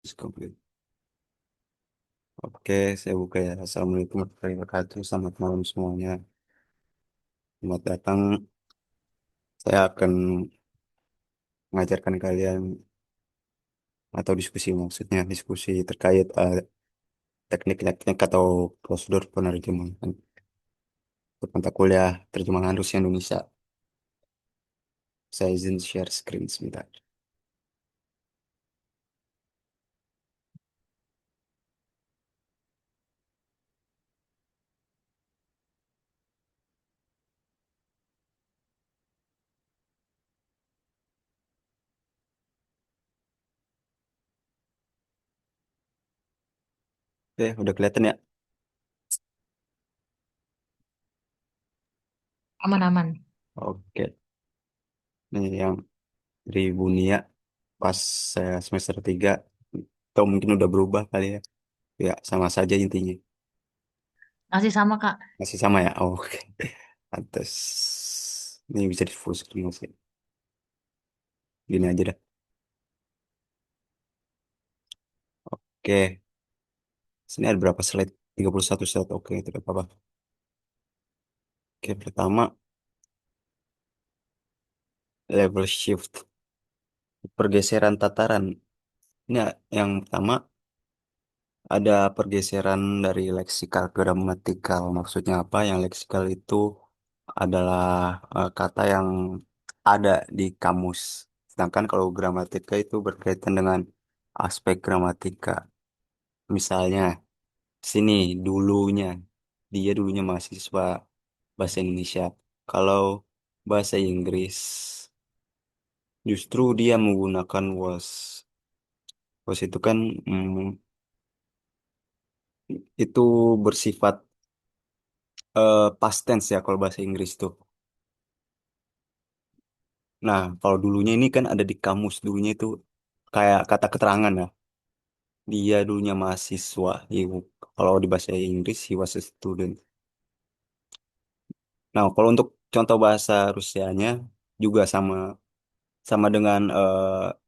Complete. Oke, saya buka ya. Assalamualaikum warahmatullahi wabarakatuh. Selamat malam semuanya. Selamat datang. Saya akan mengajarkan kalian atau diskusi maksudnya diskusi terkait teknik-teknik atau prosedur penerjemahan untuk mata kuliah terjemahan Rusia Indonesia. Saya izin share screen sebentar. Oke, udah kelihatan ya? Aman-aman. Oke, ini yang dari Bunia pas saya semester 3 atau mungkin udah berubah kali ya. Ya, sama saja intinya. Masih sama, Kak. Masih sama ya? Oh, oke. Pantes. Ini bisa di full screen sih. Gini aja dah. Oke. Sini ada berapa slide? 31 slide. Oke, tidak apa-apa. Oke, pertama level shift. Pergeseran tataran. Ini yang pertama ada pergeseran dari leksikal ke gramatikal. Maksudnya apa? Yang leksikal itu adalah kata yang ada di kamus. Sedangkan kalau gramatika itu berkaitan dengan aspek gramatika. Misalnya, sini dulunya, dia dulunya mahasiswa bahasa Indonesia. Kalau bahasa Inggris, justru dia menggunakan was. Was itu kan itu bersifat past tense ya kalau bahasa Inggris tuh. Nah, kalau dulunya ini kan ada di kamus dulunya itu kayak kata keterangan ya. Dia dulunya mahasiswa. Kalau di bahasa Inggris, he was a student. Nah, kalau untuk contoh bahasa Rusianya juga sama sama dengan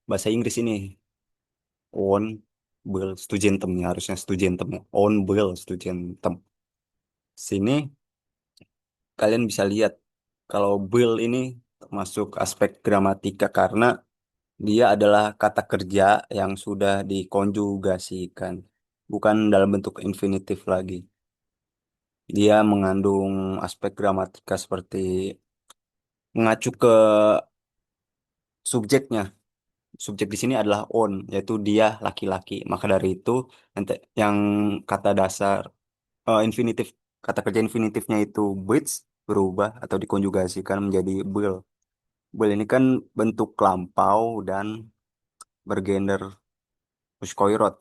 bahasa Inggris ini. On был студентом, ya harusnya studentum ya. On был студентом. Sini kalian bisa lihat kalau был ini termasuk aspek gramatika karena dia adalah kata kerja yang sudah dikonjugasikan, bukan dalam bentuk infinitif lagi. Dia mengandung aspek gramatika seperti mengacu ke subjeknya. Subjek di sini adalah on, yaitu dia laki-laki. Maka dari itu, nanti yang kata dasar infinitif, kata kerja infinitifnya itu быть berubah atau dikonjugasikan menjadi will. Will ini kan bentuk lampau dan bergender pushkoirot.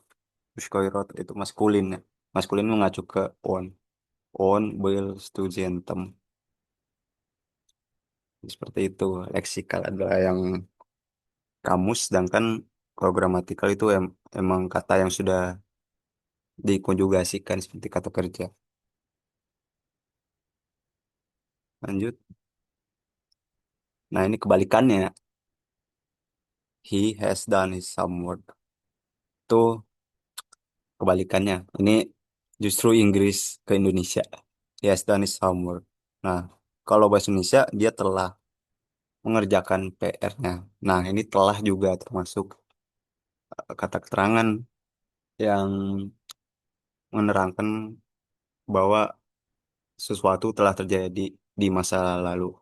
Pushkoirot itu maskulin ya. Maskulin mengacu ke on. On, will, studentum. Seperti itu. Leksikal adalah yang kamus, sedangkan kalau gramatikal itu emang kata yang sudah dikonjugasikan seperti kata kerja. Lanjut. Nah, ini kebalikannya. He has done his homework. Itu kebalikannya. Ini justru Inggris ke Indonesia. He has done his homework. Nah, kalau bahasa Indonesia, dia telah mengerjakan PR-nya. Nah, ini telah juga termasuk kata keterangan yang menerangkan bahwa sesuatu telah terjadi di masa lalu.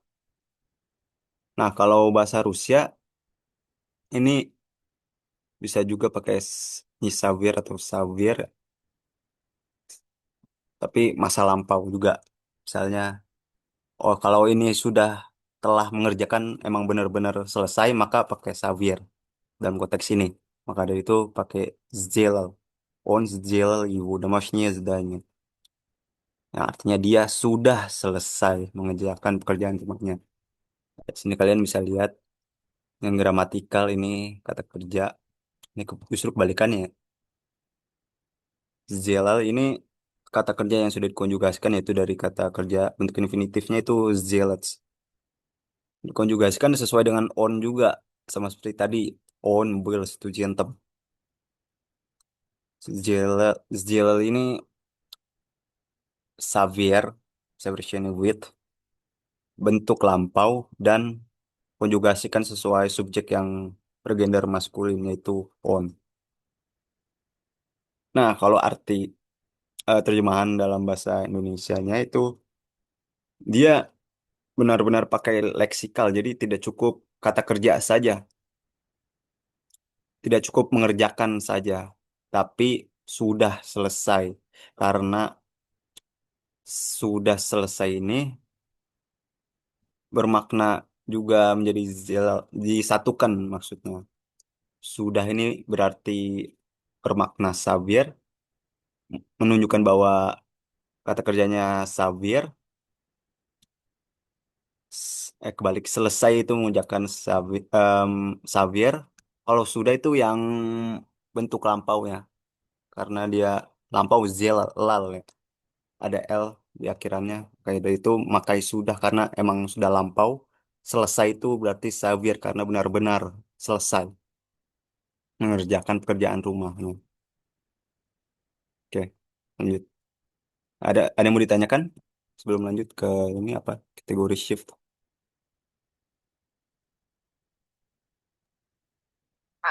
Nah, kalau bahasa Rusia, ini bisa juga pakai Nisavir atau Savir, tapi masa lampau juga. Misalnya, oh kalau ini sudah telah mengerjakan emang benar-benar selesai, maka pakai Savir dalam konteks ini. Maka dari itu pakai сделал. Он сделал его домашнее задание. Yang artinya dia sudah selesai mengerjakan pekerjaan rumahnya. Di sini kalian bisa lihat yang gramatikal ini kata kerja. Ini justru kebalikannya. Zelal ini kata kerja yang sudah dikonjugasikan yaitu dari kata kerja bentuk infinitifnya itu zealots. Dikonjugasikan sesuai dengan on juga sama seperti tadi on will studientem. Sjelel ini Xavier, Xavier Chenoweth, bentuk lampau dan konjugasikan sesuai subjek yang bergender maskulin yaitu on. Nah, kalau arti terjemahan dalam bahasa Indonesianya itu dia benar-benar pakai leksikal, jadi tidak cukup kata kerja saja, tidak cukup mengerjakan saja, tapi sudah selesai. Karena sudah selesai ini bermakna juga menjadi disatukan maksudnya. Sudah ini berarti bermakna Xavier, menunjukkan bahwa kata kerjanya Xavier, kebalik selesai itu mengucapkan Xavier. Kalau sudah itu yang bentuk lampau ya, karena dia lampau zel lal ya. Ada L di akhirannya. Kayak dari itu makai sudah karena emang sudah lampau. Selesai itu berarti Xavier karena benar-benar selesai mengerjakan pekerjaan rumahnya. Oke, lanjut. Ada yang mau ditanyakan sebelum lanjut ke ini apa kategori shift?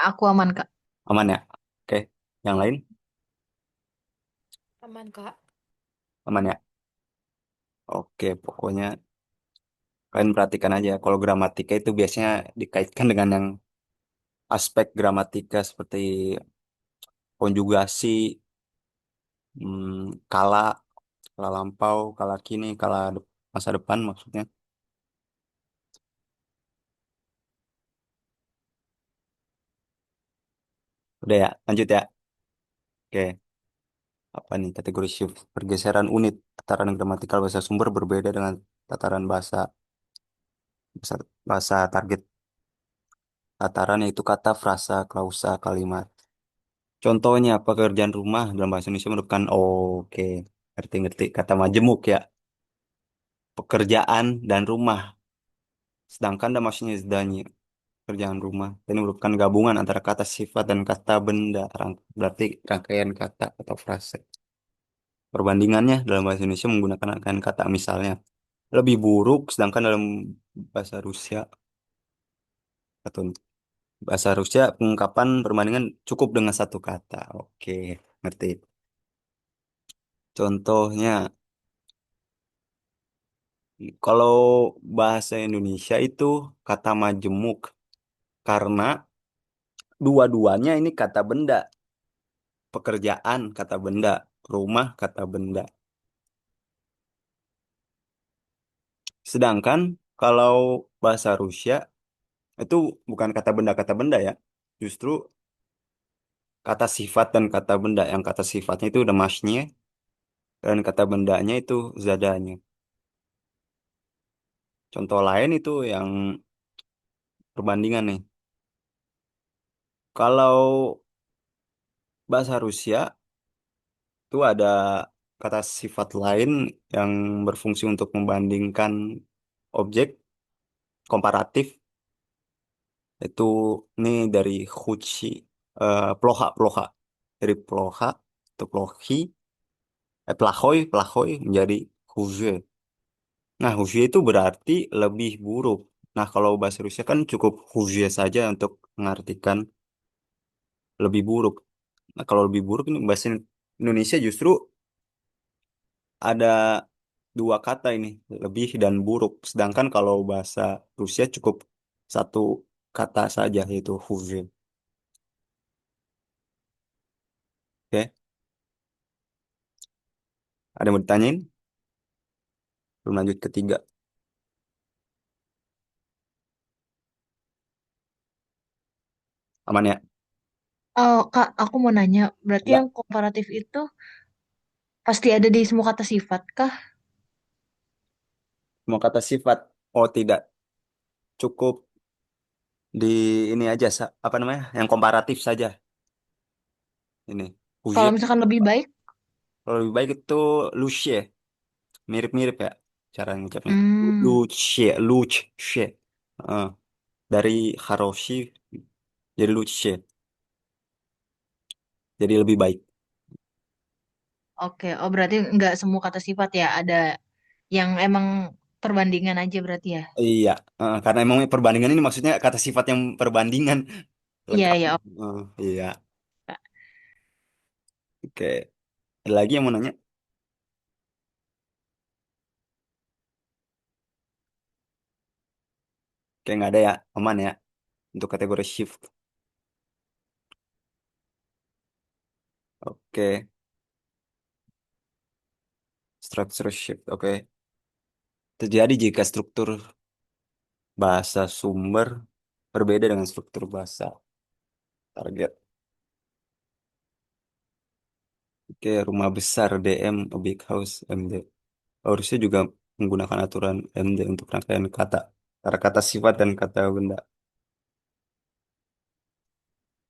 Aku aman, Kak. Aman ya? Oke, yang lain Aman, Kak. aman ya? Oke, pokoknya kalian perhatikan aja. Kalau gramatika itu biasanya dikaitkan dengan yang aspek gramatika seperti konjugasi, kala, kala lampau, kala kini, masa depan maksudnya. Udah ya, lanjut ya. Oke, apa nih kategori shift? Pergeseran unit. Tataran gramatikal bahasa sumber berbeda dengan tataran bahasa, bahasa target. Tataran yaitu kata, frasa, klausa, kalimat. Contohnya pekerjaan rumah dalam bahasa Indonesia merupakan oke, ngerti-ngerti kata majemuk ya. Pekerjaan dan rumah. Sedangkan ada maksudnya zdanya, pekerjaan rumah. Ini merupakan gabungan antara kata sifat dan kata benda. Berarti rangkaian kata atau frase. Perbandingannya dalam bahasa Indonesia menggunakan rangkaian kata misalnya lebih buruk, sedangkan dalam bahasa Rusia atau bahasa Rusia pengungkapan perbandingan cukup dengan satu kata. Oke, ngerti. Contohnya, kalau bahasa Indonesia itu kata majemuk karena dua-duanya ini kata benda. Pekerjaan kata benda, rumah kata benda. Sedangkan kalau bahasa Rusia itu bukan kata benda ya. Justru kata sifat dan kata benda. Yang kata sifatnya itu udah masnya dan kata bendanya itu zadanya. Contoh lain itu yang perbandingan nih. Kalau bahasa Rusia itu ada kata sifat lain yang berfungsi untuk membandingkan objek komparatif. Itu ini dari Huchi, ploha, ploha. Dari ploha atau plohi, plahoy menjadi huje. Nah, huje itu berarti lebih buruk. Nah, kalau bahasa Rusia kan cukup huje saja untuk mengartikan lebih buruk. Nah, kalau lebih buruk ini bahasa Indonesia justru ada dua kata ini, lebih dan buruk. Sedangkan kalau bahasa Rusia cukup satu kata saja, yaitu huje. Oke, ada yang mau ditanyain? Belum lanjut ketiga. Aman ya? Oh, Kak, aku mau nanya. Berarti Ya, yang komparatif itu pasti ada di semua kata sifat kah? mau kata sifat. Oh, tidak. Cukup di ini aja, apa namanya? Yang komparatif saja. Ini. Huje. Kalau misalkan lebih baik, Kalau lebih baik itu Lucie. Mirip-mirip ya cara ngucapnya. hmm, Lucie. Heeh. Dari Haroshi jadi Lucie. Jadi lebih baik. Oke, oh berarti nggak semua kata sifat ya, ada yang emang perbandingan aja berarti ya. Iya, karena emang perbandingan ini maksudnya kata sifat yang perbandingan Iya, lengkap. iya. Iya, oke. Ada lagi yang mau nanya? Kayak nggak ada ya, aman ya untuk kategori shift. Oke, structure shift. Oke, terjadi jika struktur bahasa sumber berbeda dengan struktur bahasa target. Oke, rumah besar DM, a big house MD. Harusnya juga menggunakan aturan MD untuk rangkaian kata. Antara kata sifat dan kata benda.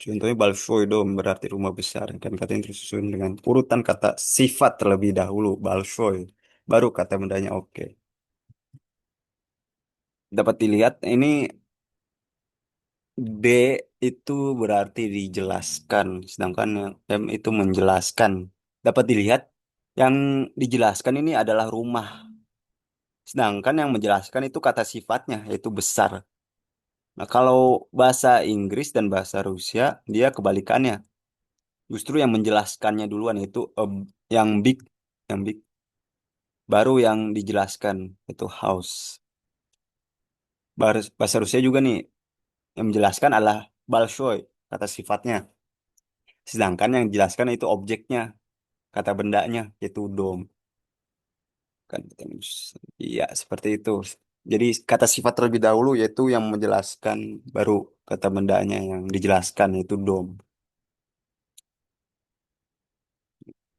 Contohnya Balshoi Dom berarti rumah besar. Dan kata yang tersusun dengan urutan kata sifat terlebih dahulu. Balshoi. Baru kata bendanya oke. Dapat dilihat ini D itu berarti dijelaskan. Sedangkan yang M itu menjelaskan. Dapat dilihat yang dijelaskan ini adalah rumah. Sedangkan yang menjelaskan itu kata sifatnya, yaitu besar. Nah, kalau bahasa Inggris dan bahasa Rusia, dia kebalikannya. Justru yang menjelaskannya duluan itu yang big, yang big, baru yang dijelaskan itu house. Bahasa Rusia juga nih yang menjelaskan adalah большой, kata sifatnya. Sedangkan yang dijelaskan itu objeknya, kata bendanya, yaitu dom. Kan, iya seperti itu. Jadi kata sifat terlebih dahulu yaitu yang menjelaskan, baru kata bendanya yang dijelaskan yaitu dom.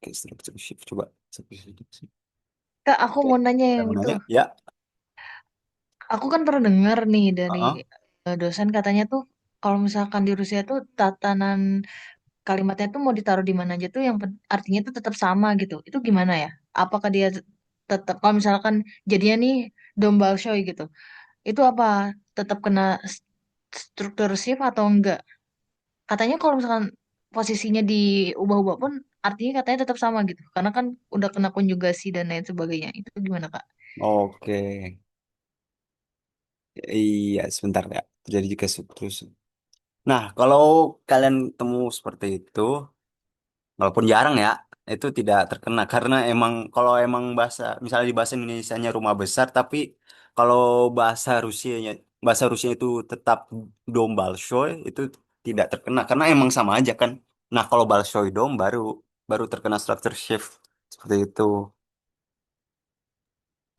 Oke, structure shift coba. Kak, aku mau nanya Saya yang mau itu. nanya, ya. Aku kan pernah dengar nih dari Heeh. dosen katanya tuh kalau misalkan di Rusia tuh tatanan kalimatnya tuh mau ditaruh di mana aja tuh yang artinya tuh tetap sama gitu. Itu gimana ya? Apakah dia tetap kalau misalkan jadinya nih Dombalshoi gitu. Itu apa tetap kena struktur shift atau enggak? Katanya kalau misalkan posisinya diubah-ubah pun artinya katanya tetap sama gitu. Karena kan udah kena konjugasi dan lain sebagainya. Itu gimana, Kak? Oke. Iya, sebentar ya. Jadi jika terus. Nah, kalau kalian temu seperti itu, walaupun jarang ya, itu tidak terkena karena emang kalau emang bahasa misalnya di bahasa Indonesianya rumah besar, tapi kalau bahasa Rusia itu tetap dom balshoi itu tidak terkena karena emang sama aja kan. Nah, kalau balshoi dom baru baru terkena structure shift seperti itu.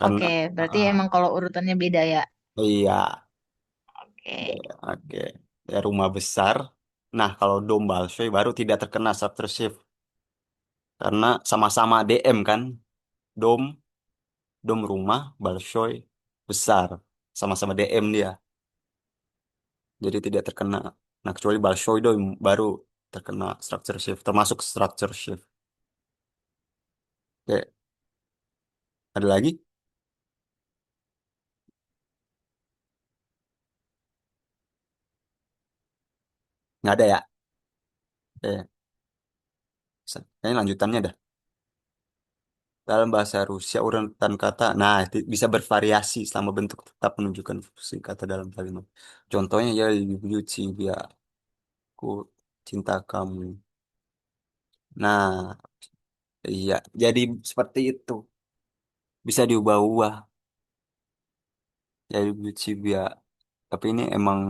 Oke, Karena berarti emang kalau urutannya beda ya. iya, Oke. oke. Ya, rumah besar. Nah, kalau dom balshoi baru tidak terkena structure shift karena sama-sama DM kan. Dom Dom rumah, Balshoi, besar. Sama-sama DM dia. Jadi tidak terkena. Nah, kecuali Balshoi Dom baru terkena structure shift. Termasuk structure shift. Oke, ada lagi? Nggak ada ya? Oke, kayaknya lanjutannya dah. Dalam bahasa Rusia, urutan kata, nah, bisa bervariasi selama bentuk tetap menunjukkan fungsi kata dalam kalimat. Contohnya ya, Yuchi, ya, aku cinta kamu. Nah, iya, jadi seperti itu. Bisa diubah-ubah. Jadi Yuchi, ya. Tapi ini emang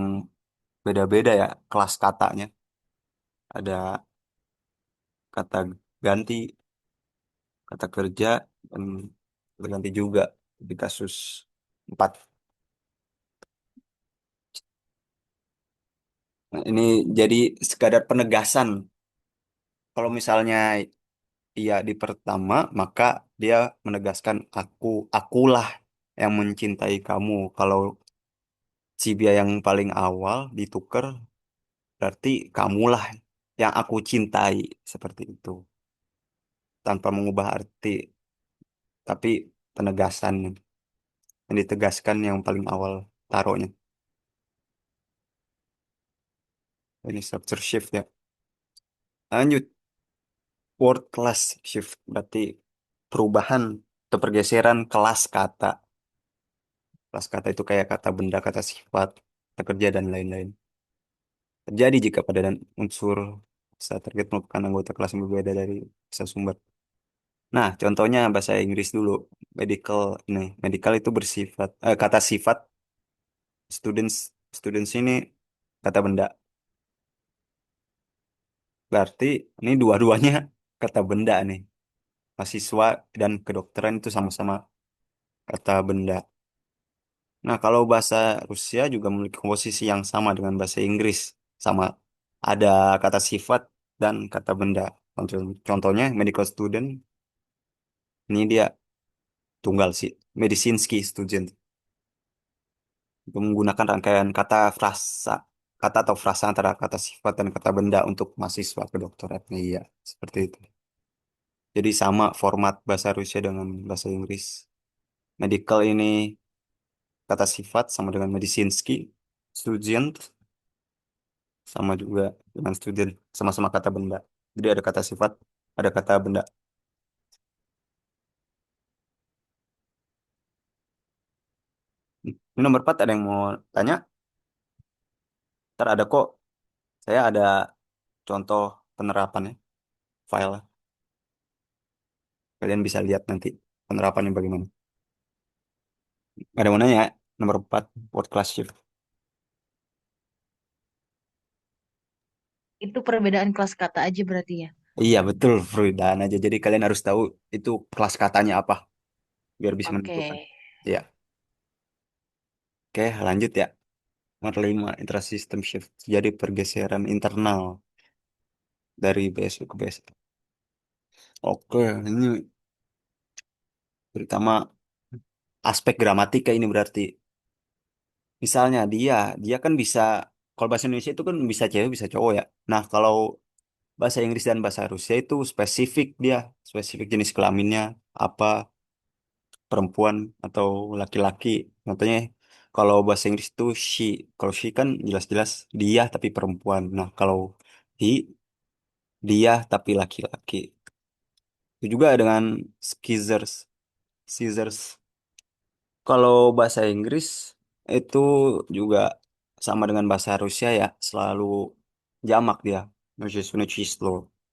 beda-beda ya kelas katanya. Ada kata ganti, kata kerja, dan berganti juga di kasus 4. Nah, ini jadi sekadar penegasan. Kalau misalnya iya di pertama, maka dia menegaskan akulah yang mencintai kamu. Kalau Cibia yang paling awal ditukar, berarti kamulah yang aku cintai. Seperti itu. Tanpa mengubah arti, tapi penegasan yang ditegaskan yang paling awal taruhnya. Ini structure shift ya. Lanjut. Word class shift berarti perubahan atau pergeseran kelas kata. Kelas kata itu kayak kata benda, kata sifat, kata kerja, dan lain-lain. Terjadi jika pada dan unsur saat target merupakan anggota kelas yang berbeda dari sumber. Nah, contohnya bahasa Inggris dulu. Medical ini, medical itu bersifat kata sifat, students students ini kata benda. Berarti ini dua-duanya kata benda nih. Mahasiswa dan kedokteran itu sama-sama kata benda. Nah, kalau bahasa Rusia juga memiliki komposisi yang sama dengan bahasa Inggris. Sama ada kata sifat dan kata benda. Contohnya medical student, ini dia tunggal sih. Medicinski student. Itu menggunakan rangkaian kata frasa, kata atau frasa antara kata sifat dan kata benda untuk mahasiswa kedokteran. Iya, seperti itu. Jadi sama format bahasa Rusia dengan bahasa Inggris. Medical ini kata sifat sama dengan medicinski, student sama juga dengan student, sama-sama kata benda. Jadi ada kata sifat, ada kata benda. Ini nomor 4 ada yang mau tanya? Ntar ada kok, saya ada contoh penerapannya, file. Kalian bisa lihat nanti penerapannya bagaimana. Ada yang mau nanya? Nomor 4 word class shift. Itu perbedaan kelas kata aja berarti ya. Iya betul, perbedaan aja. Jadi kalian harus tahu itu kelas katanya apa, biar bisa Oke. menentukan. Ya, oke lanjut ya. Nomor 5, intrasystem shift. Jadi pergeseran internal dari BSU ke BSU. Oke, ini terutama aspek gramatika ini berarti. Misalnya dia kan bisa, kalau bahasa Indonesia itu kan bisa cewek, bisa cowok ya. Nah, kalau bahasa Inggris dan bahasa Rusia itu spesifik dia, spesifik jenis kelaminnya, apa, perempuan atau laki-laki. Contohnya, kalau bahasa Inggris itu she. Kalau she kan jelas-jelas dia tapi perempuan. Nah, kalau he, dia tapi laki-laki. Itu juga dengan scissors. Scissors. Kalau bahasa Inggris itu juga sama dengan bahasa Rusia ya, selalu jamak dia. Ножницы,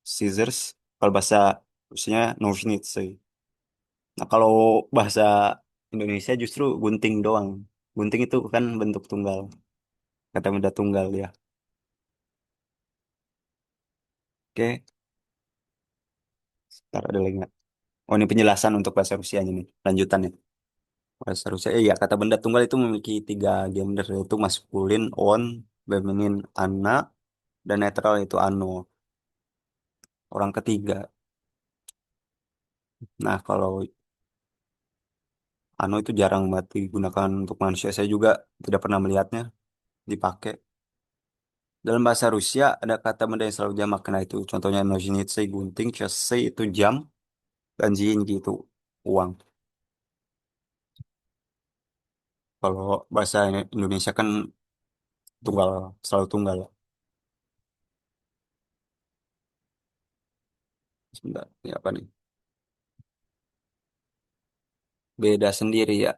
scissors. Kalau bahasa Rusianya ножницы. Nah, kalau bahasa Indonesia justru gunting doang. Gunting itu kan bentuk tunggal, kata benda tunggal ya. Oke, ntar ada lagi nggak? Oh, ini penjelasan untuk bahasa Rusianya nih, lanjutannya. Bahasa Rusia, iya, kata benda tunggal itu memiliki tiga gender, yaitu maskulin, on, feminin, ana, dan netral itu ano, orang ketiga. Nah, kalau ano itu jarang banget digunakan untuk manusia. Saya juga tidak pernah melihatnya dipakai. Dalam bahasa Rusia ada kata benda yang selalu jamak. Nah, itu contohnya nozhenitsy gunting, chassis itu jam, dan деньги itu uang. Kalau bahasa Indonesia kan tunggal, selalu tunggal. Sebentar, ini apa nih? Beda sendiri ya.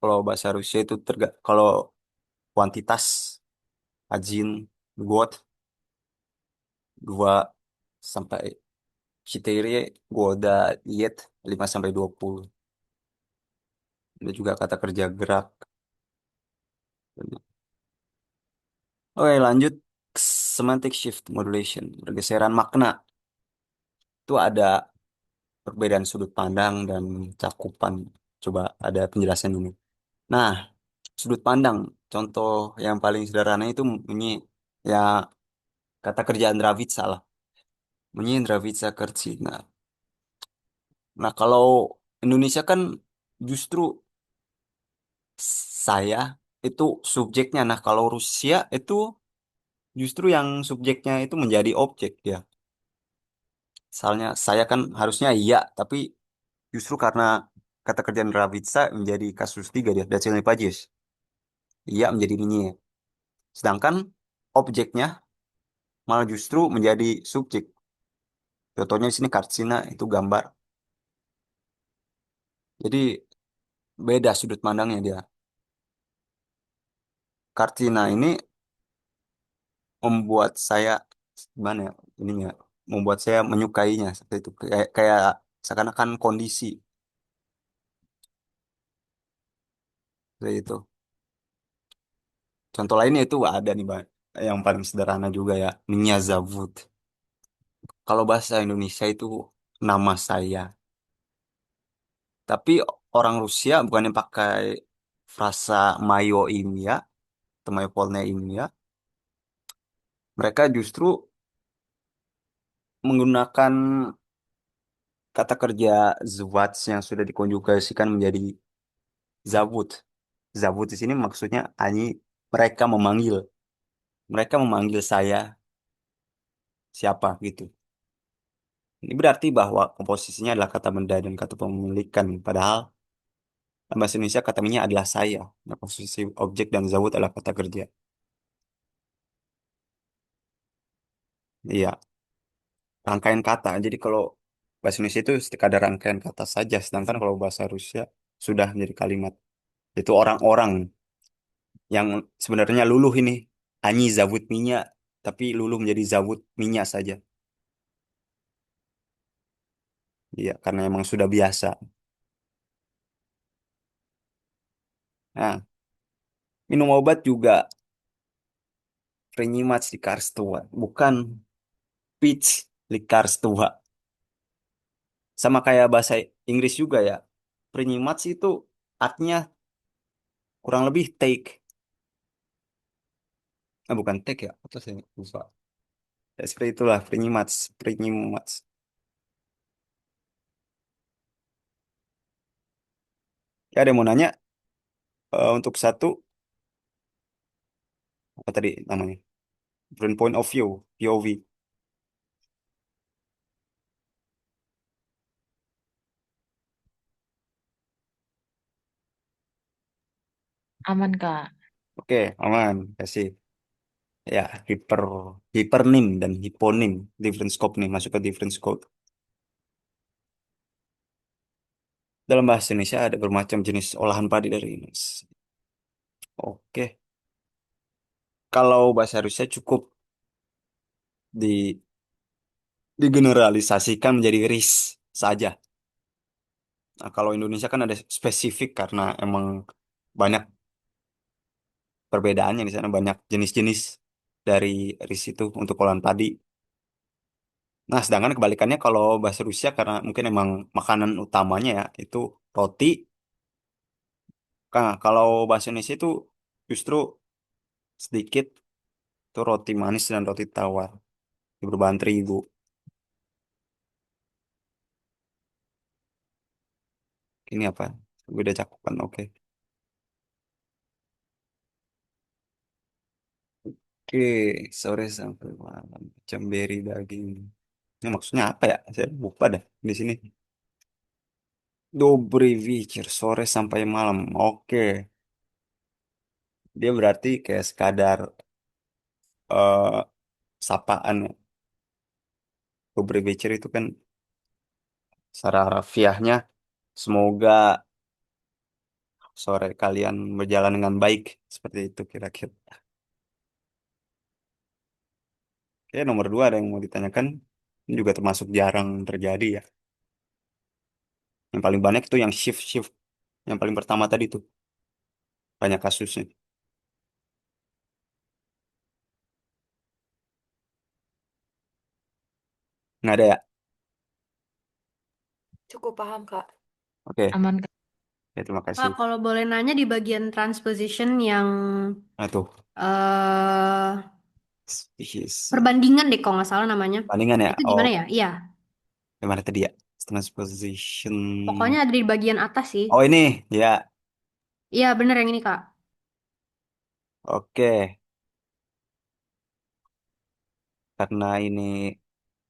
Kalau bahasa Rusia itu kalau kuantitas, один год, 2 sampai 4 лет, 5 sampai 20. Ada juga kata kerja gerak. Oke, lanjut. Semantic shift modulation, pergeseran makna. Itu ada perbedaan sudut pandang dan cakupan. Coba ada penjelasan ini. Nah, sudut pandang. Contoh yang paling sederhana itu ini ya kata kerja Andravitsa lah. Ini Andravitsa kerja. Nah, kalau Indonesia kan justru saya itu subjeknya. Nah, kalau Rusia itu justru yang subjeknya itu menjadi objek ya. Misalnya saya kan harusnya iya, tapi justru karena kata kerjaan Ravitsa menjadi kasus tiga dia, Dacilnya Pajis. Iya menjadi ini. Sedangkan objeknya malah justru menjadi subjek. Contohnya di sini Karsina itu gambar. Jadi beda sudut pandangnya dia. Karsina ini membuat saya gimana ya ininya, membuat saya menyukainya seperti itu. Kayak kayak seakan-akan kondisi seperti itu. Contoh lainnya itu ada nih, Bang. Yang paling sederhana juga ya, Nia Zavut. Kalau bahasa Indonesia itu nama saya. Tapi orang Rusia bukannya pakai frasa Mayo Imya atau Mayo Polnya Imya, mereka justru menggunakan kata kerja Zvats yang sudah dikonjugasikan menjadi Zavut. Zavut di sini maksudnya mereka memanggil. Mereka memanggil saya siapa gitu. Ini berarti bahwa komposisinya adalah kata benda dan kata pemilikan. Padahal dalam bahasa Indonesia kata benda adalah saya. Nah, posisi objek dan Zavut adalah kata kerja. Iya, rangkaian kata. Jadi kalau bahasa Indonesia itu sekadar rangkaian kata saja. Sedangkan kalau bahasa Rusia sudah menjadi kalimat. Itu orang-orang yang sebenarnya luluh ini. Ani Zavut minyak. Tapi luluh menjadi Zavut minyak saja. Iya, karena emang sudah biasa. Nah, minum obat juga Prinyimats di Karstua, bukan Peach di Karstua. Sama kayak bahasa Inggris juga ya. Prinyimats itu artinya kurang lebih take. Bukan take ya. Apa sih? Lupa. Ya, seperti itulah Prinyimats. Prinyimats. Ya ada yang mau nanya untuk satu apa tadi namanya? Different point of view, POV. Aman, Kak. Oke, aman. Kasih. Ya, hipernim dan hiponim. Different scope nih, masuk ke different scope. Dalam bahasa Indonesia ada bermacam jenis olahan padi dari Indonesia. Oke, kalau bahasa Rusia cukup di digeneralisasikan menjadi RIS saja. Nah, kalau Indonesia kan ada spesifik karena emang banyak perbedaannya di sana, banyak jenis-jenis dari RIS itu untuk olahan padi. Nah, sedangkan kebalikannya kalau bahasa Rusia karena mungkin emang makanan utamanya ya itu roti. Nah, kalau bahasa Indonesia itu justru sedikit itu roti manis dan roti tawar yang berbahan terigu. Ini apa? Beda cakupan, oke. Oke, sore sampai malam. Cemberi daging. Ini maksudnya apa ya? Saya lupa dah di sini. Dobry Večer, sore sampai malam. Oke, dia berarti kayak sekadar eh sapaan. Ya. Dobry Večer itu kan secara harfiahnya semoga sore kalian berjalan dengan baik. Seperti itu kira-kira. Oke, nomor dua ada yang mau ditanyakan. Ini juga termasuk jarang terjadi ya. Yang paling banyak itu yang shift-shift. Yang paling pertama tadi tuh. Banyak kasusnya. Nggak ada ya? Cukup paham, Kak. Oke, Aman, Kak. ya terima Kak, kasih. kalau boleh nanya di bagian transposition yang Nah tuh, eh spesies. perbandingan deh kalau nggak salah namanya. Bandingan ya? Itu Oh, gimana ya? Iya, gimana tadi ya? Transposition. pokoknya ada di bagian atas sih. Oh ini, ya. Iya, bener yang ini, Kak. Oke, karena ini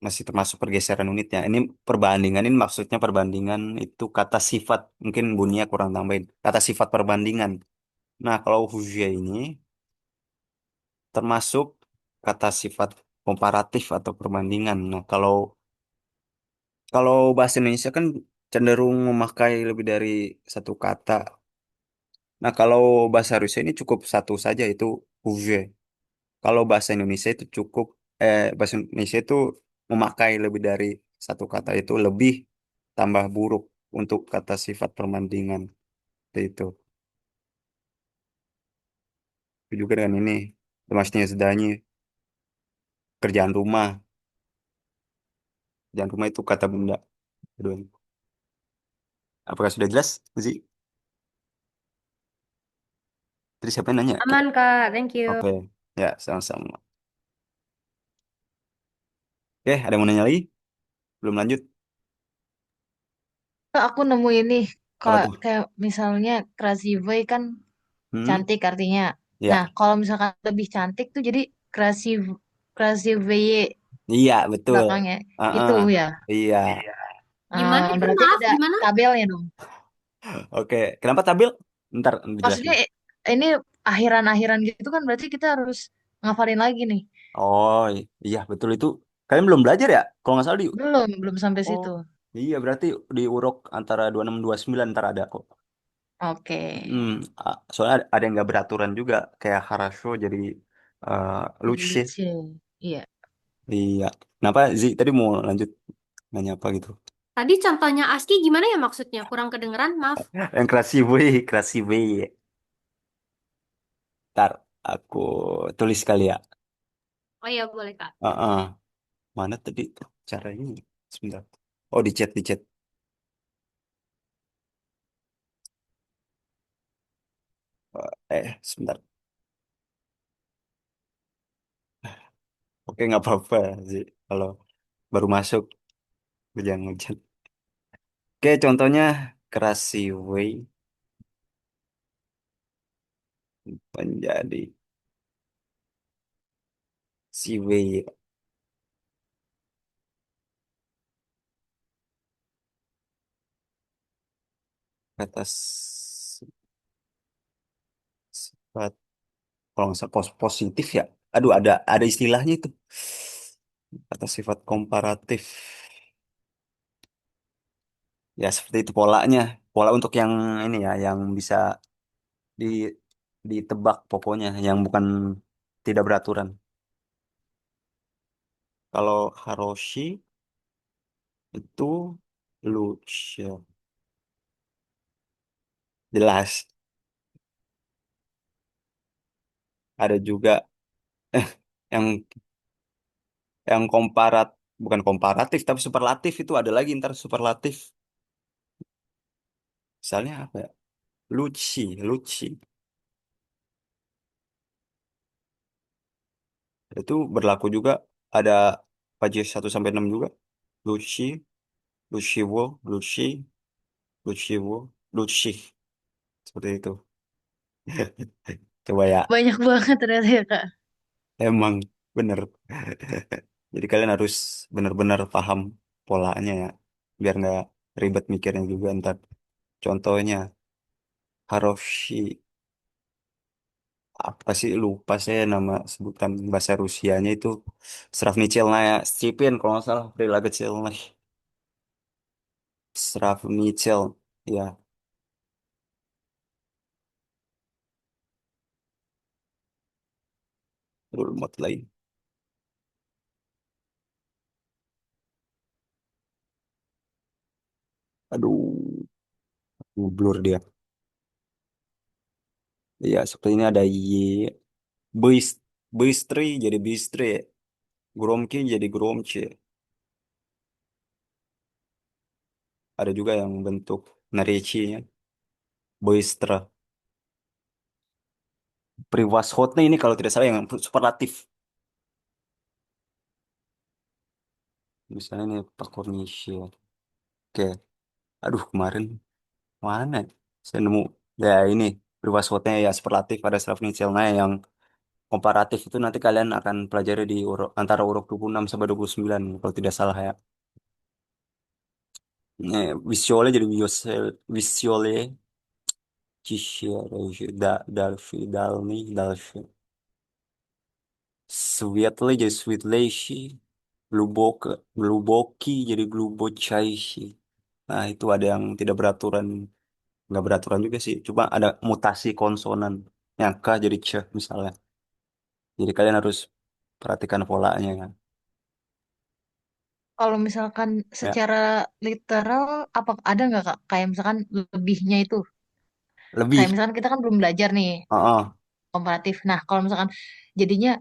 masih termasuk pergeseran unitnya. Ini perbandingan, ini maksudnya perbandingan itu kata sifat. Mungkin bunyinya kurang tambahin. Kata sifat perbandingan. Nah, kalau Hujia ini termasuk kata sifat komparatif atau perbandingan. Nah, kalau Kalau bahasa Indonesia kan cenderung memakai lebih dari satu kata. Nah, kalau bahasa Rusia ini cukup satu saja, itu уже. Kalau bahasa Indonesia itu cukup, bahasa Indonesia itu memakai lebih dari satu kata, itu lebih tambah buruk untuk kata sifat perbandingan. Seperti itu. Itu juga dengan ini, домашнее задание, kerjaan rumah. Kerjaan rumah itu kata benda. Aduh. Apakah sudah jelas, sih? Tadi siapa yang nanya? Aman, Kak. Thank you. Oke, ya sama-sama. Oke, ada yang mau nanya lagi? Belum lanjut? Kak, aku nemu ini Apa kak tuh? kayak misalnya krasive kan Hmm? cantik artinya. Nah, Ya, kalau misalkan lebih cantik tuh jadi krasiv krasive iya betul. belakangnya Heeh. itu ya. Iya. Gimana itu? Berarti Maaf, ada gimana? tabelnya dong. Oke, kenapa tabil? Ntar Maksudnya dijelasin. ini akhiran-akhiran gitu kan berarti kita harus ngafalin lagi nih. Oh, iya betul itu. Kalian belum belajar ya? Kalau nggak salah di. Belum sampai Oh, situ. iya berarti di urok antara 26 29 ntar ada kok. Oke. Soalnya ada yang nggak beraturan juga, kayak Harasho jadi uh, Jadi lucu. lucu. Iya. Iya. Kenapa Zi tadi mau lanjut nanya apa gitu? Tadi contohnya ASCII gimana ya maksudnya? Kurang kedengeran, maaf. Yang kerasi B. Ntar aku tulis kali ya. Oh iya, boleh, Kak. Heeh. Mana tadi caranya? Sebentar. Oh, di chat, di chat. Sebentar. Oke, nggak apa-apa sih. Kalau baru masuk, hujan-hujan. Oke, contohnya kerasi way menjadi si way kata sifat, kalau nggak salah positif ya. Aduh, ada istilahnya itu. Kata sifat komparatif. Ya, seperti itu polanya. Pola untuk yang ini ya, yang bisa di ditebak pokoknya, yang bukan tidak beraturan. Kalau Haroshi itu lucu, jelas. Ada juga yang komparat, bukan komparatif tapi superlatif, itu ada lagi ntar superlatif. Misalnya apa ya? Luci, luci. Itu berlaku juga, ada pajak 1 sampai 6 juga. Luci, Luciwo, Luci, Luciwo, Luci. Seperti itu. Coba ya. Banyak banget ternyata ya, Kak. Emang bener. Jadi kalian harus benar-benar paham polanya ya, biar nggak ribet mikirnya juga ntar. Contohnya Haroshi, apa sih lupa saya nama sebutan bahasa Rusianya itu. Sravnichelnaya Stipin kalau nggak salah, Прилагательных. Sravnichel, ya, rule mode lain. Aduh, blur dia. Ya, seperti ini ada Y, Bist, Bistri jadi Bistri, Gromki jadi Gromci. Ada juga yang bentuk narecinya, Boistra. Prewashotnya ini kalau tidak salah yang superlatif. Misalnya ini Pakornisha. Oke. Aduh, kemarin mana, ya? Saya nemu. Ya ini, Prewashotnya ya superlatif. Ada Slavnichelnya yang komparatif. Itu nanti kalian akan pelajari di antara urut 26 sampai 29 kalau tidak salah ya. Visiole jadi Visiole. Cishere, Dalfi, Dalmi, Dalfi. Sweetly jadi Sweetleshi. glubok, gluboki jadi glubocai. Nah, itu ada yang tidak beraturan, nggak beraturan juga sih. Coba ada mutasi konsonan yang K jadi C misalnya. Jadi kalian harus perhatikan polanya kan. Kalau misalkan Ya, secara literal, apa ada nggak Kak? Kayak misalkan lebihnya itu. Kayak lebih. misalkan kita kan belum belajar nih Oh, komparatif. Nah, kalau misalkan jadinya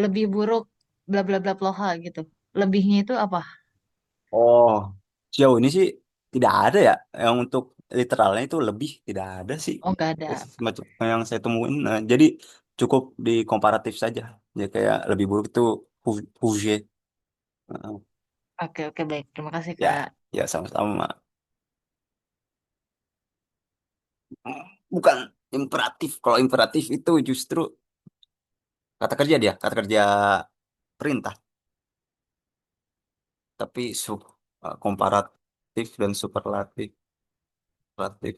lebih buruk bla bla bla ploha gitu. Lebihnya itu apa? oh, sejauh ini sih tidak ada ya yang untuk literalnya itu lebih tidak ada sih. Oh, nggak ada. Semacam yang saya temuin. Nah, jadi cukup di komparatif saja. Ya kayak lebih buruk itu huje. Heeh. Oke, oke, baik. Terima kasih, Ya, Kak. ya sama-sama. Bukan imperatif. Kalau imperatif itu justru kata kerja dia, kata kerja perintah. Tapi komparatif dan superlatif, superlatif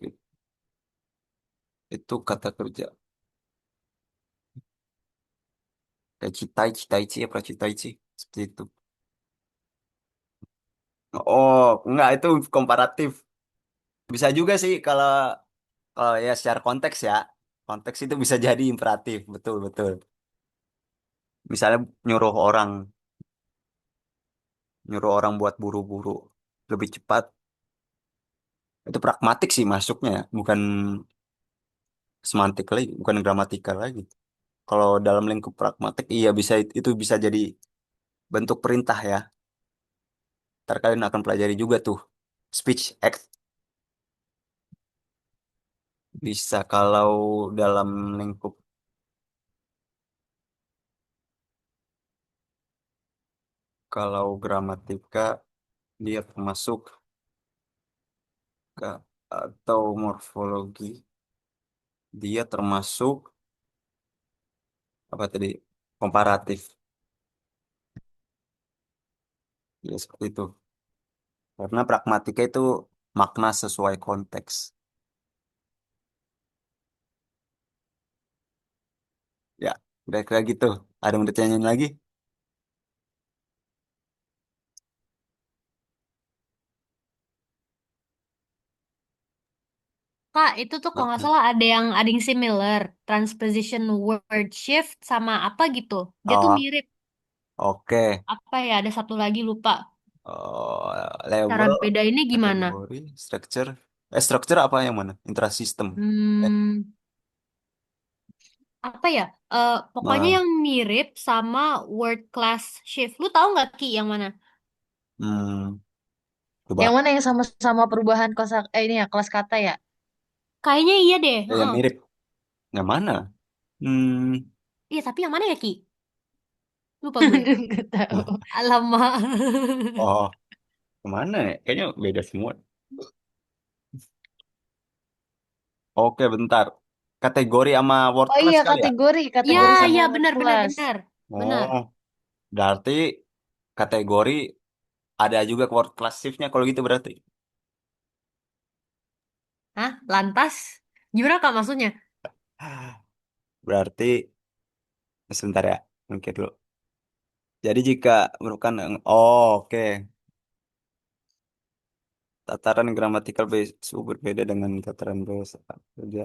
itu kata kerja. Kayak citai, citaici ya, pracitaici. Seperti itu. Oh, enggak, itu komparatif. Bisa juga sih kalau ya secara konteks ya. Konteks itu bisa jadi imperatif, betul betul. Misalnya nyuruh orang buat buru-buru lebih cepat. Itu pragmatik sih masuknya, ya. Bukan semantik lagi, bukan gramatikal lagi. Kalau dalam lingkup pragmatik, iya bisa itu bisa jadi bentuk perintah ya. Ntar kalian akan pelajari juga tuh speech act. Bisa kalau dalam lingkup, kalau gramatika dia termasuk ke atau morfologi dia termasuk apa tadi komparatif ya seperti itu karena pragmatika itu makna sesuai konteks ya udah kayak gitu ada yang mau ditanyain lagi. Kak, itu tuh kalau nggak Heeh. salah ada yang similar. Transposition word shift sama apa gitu. Dia tuh Oh, mirip. oke. Apa ya, ada satu lagi lupa. Oh, Cara label beda ini gimana? kategori structure structure apa yang mana intrasystem eh, Hmm, apa ya? Pokoknya ma- yang mirip sama word class shift. Lu tahu nggak Ki yang mana? hmm, Yang coba mana yang sama-sama perubahan kosa ini ya kelas kata ya? Kayaknya iya deh. yang Heeh. mirip yang mana hmm, Iya, tapi yang mana ya Ki? Lupa gue. Aduh, nggak tahu. Alamak. oh kemana ya kayaknya beda semua. Oke, bentar. Kategori sama word Oh class iya, kali ya? Iya, kategori sama iya word benar benar class. benar. Benar. Oh, berarti kategori ada juga word class shift-nya kalau gitu berarti. Hah? Lantas? Gimana Kak maksudnya? Berarti, sebentar ya, mungkin dulu. Jadi jika merupakan, oh oke, tataran gramatikal base berbeda dengan tataran base. Kerja.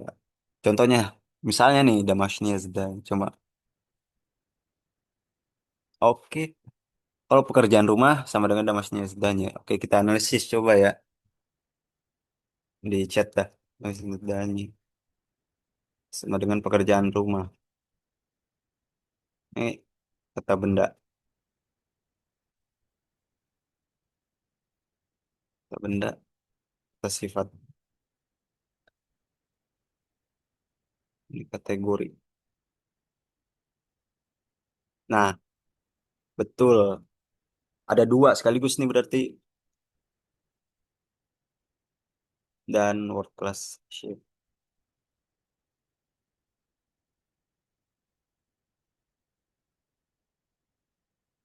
Contohnya, misalnya nih, Damasnya sedang, coba. Oke, kalau pekerjaan rumah sama dengan Damasnya sedangnya. Oke, kita analisis coba ya, di chat dah. Damasnya sedangnya. Sama dengan pekerjaan rumah. Ini kata benda, kata benda, kata sifat. Ini kategori. Nah, betul. Ada dua sekaligus nih berarti. Dan word class shift.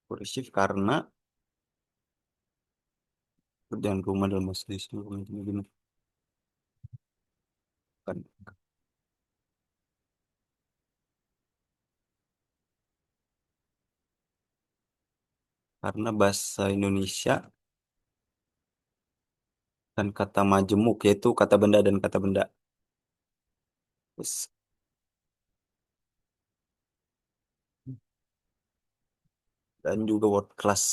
Word shift karena pekerjaan rumah dalam bahasa Indonesia. Kan. karena bahasa Indonesia dan kata majemuk yaitu kata benda dan kata benda. Terus, dan juga word class.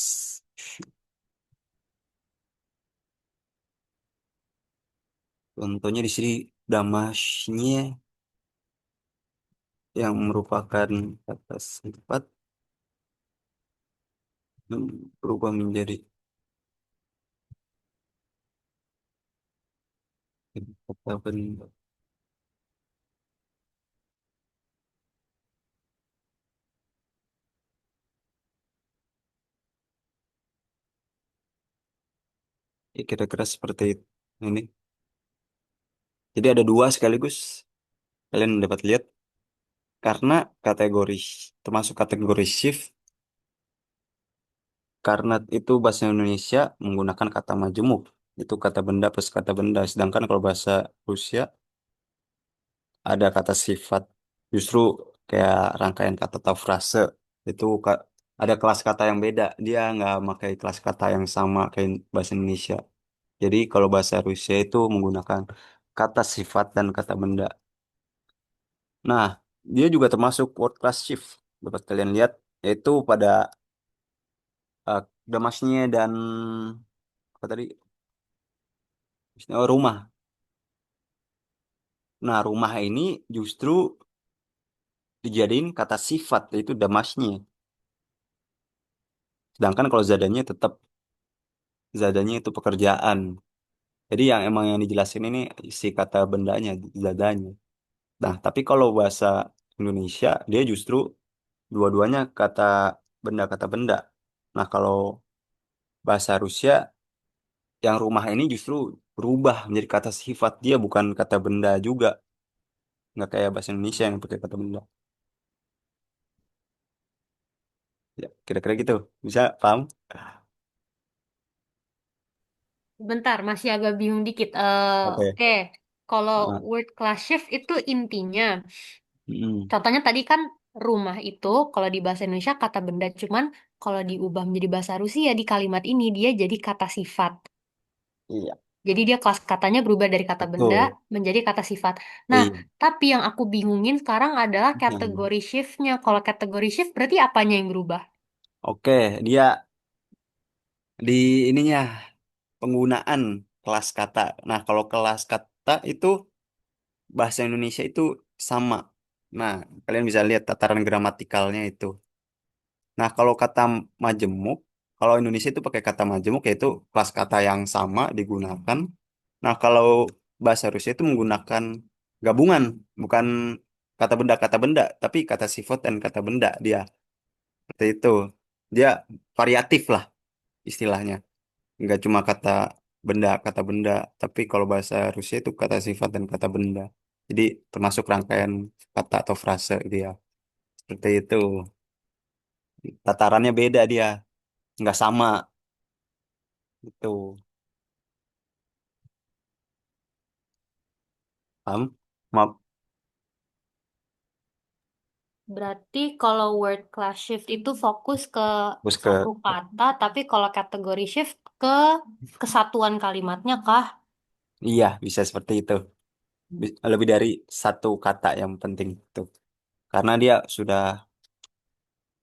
Contohnya di sini damasnya yang merupakan kata sifat berubah menjadi kata benda. Ya, kira-kira seperti itu. Ini. Jadi ada dua sekaligus. Kalian dapat lihat karena kategori termasuk kategori shift karena itu bahasa Indonesia menggunakan kata majemuk. Itu kata benda plus kata benda. Sedangkan kalau bahasa Rusia ada kata sifat. Justru kayak rangkaian kata atau frase. Itu ada kelas kata yang beda. Dia nggak pakai kelas kata yang sama kayak bahasa Indonesia. Jadi kalau bahasa Rusia itu menggunakan kata sifat dan kata benda. Nah, dia juga termasuk word class shift. Dapat kalian lihat, yaitu pada damasnya dan apa tadi? Rumah. Nah, rumah ini justru dijadiin kata sifat, yaitu damasnya. Sedangkan kalau zadanya tetap zadanya itu pekerjaan. Jadi yang emang yang dijelasin ini si kata bendanya, zadanya. Nah, tapi kalau bahasa Indonesia, dia justru dua-duanya kata benda. Nah, kalau bahasa Rusia, yang rumah ini justru berubah menjadi kata sifat dia bukan kata benda juga. Nggak kayak bahasa Indonesia yang pakai kata benda. Ya, kira-kira gitu. Bisa paham? Bentar, masih agak bingung dikit. Oke. Oke, kalau Nah, word class shift itu intinya, mm, contohnya tadi kan rumah itu kalau di bahasa Indonesia kata benda, cuman kalau diubah menjadi bahasa Rusia di kalimat ini dia jadi kata sifat. iya, Jadi dia kelas katanya berubah dari kata benda betul. menjadi kata sifat. Nah, Iya. tapi yang aku bingungin sekarang adalah Hmm. kategori shiftnya. Kalau kategori shift berarti apanya yang berubah? Oke, dia di ininya penggunaan kelas kata. Nah, kalau kelas kata itu bahasa Indonesia itu sama. Nah, kalian bisa lihat tataran gramatikalnya itu. Nah, kalau kata majemuk, kalau Indonesia itu pakai kata majemuk yaitu kelas kata yang sama digunakan. Nah, kalau bahasa Rusia itu menggunakan gabungan, bukan kata benda, tapi kata sifat dan kata benda dia. Seperti itu. Dia variatif lah istilahnya. Nggak cuma kata benda, tapi kalau bahasa Rusia itu kata sifat dan kata benda. Jadi termasuk rangkaian kata atau frase dia. Seperti itu. Tatarannya beda dia, nggak sama. Itu. Paham? Maaf, Berarti kalau word class shift itu fokus ke bos ke satu kata, tapi kalau kategori shift ke kesatuan kalimatnya kah? iya bisa seperti itu. Lebih dari satu kata yang penting itu. Karena dia sudah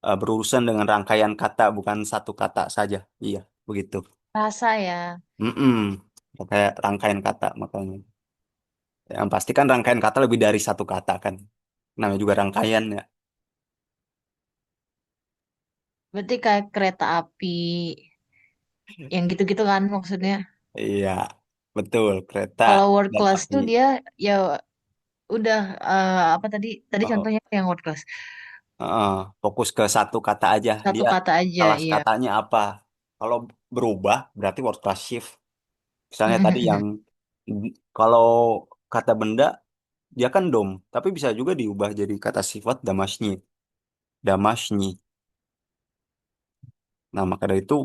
berurusan dengan rangkaian kata, bukan satu kata saja. Iya, begitu. Rasa ya. Mm-mm. Kayak rangkaian kata makanya. Yang pasti kan rangkaian kata lebih dari satu kata kan. Namanya juga rangkaian ya. Berarti kayak kereta api yang gitu-gitu kan maksudnya. Iya, betul. Kereta Kalau world dan class api. tuh dia ya udah apa tadi tadi Oh, contohnya yang world class. fokus ke satu kata aja. Satu Dia kata aja, kelas iya. katanya apa? Kalau berubah berarti word class shift. Misalnya tadi yang kalau kata benda dia kan dom, tapi bisa juga diubah jadi kata sifat damasnya. Damasnya. Nah, maka dari itu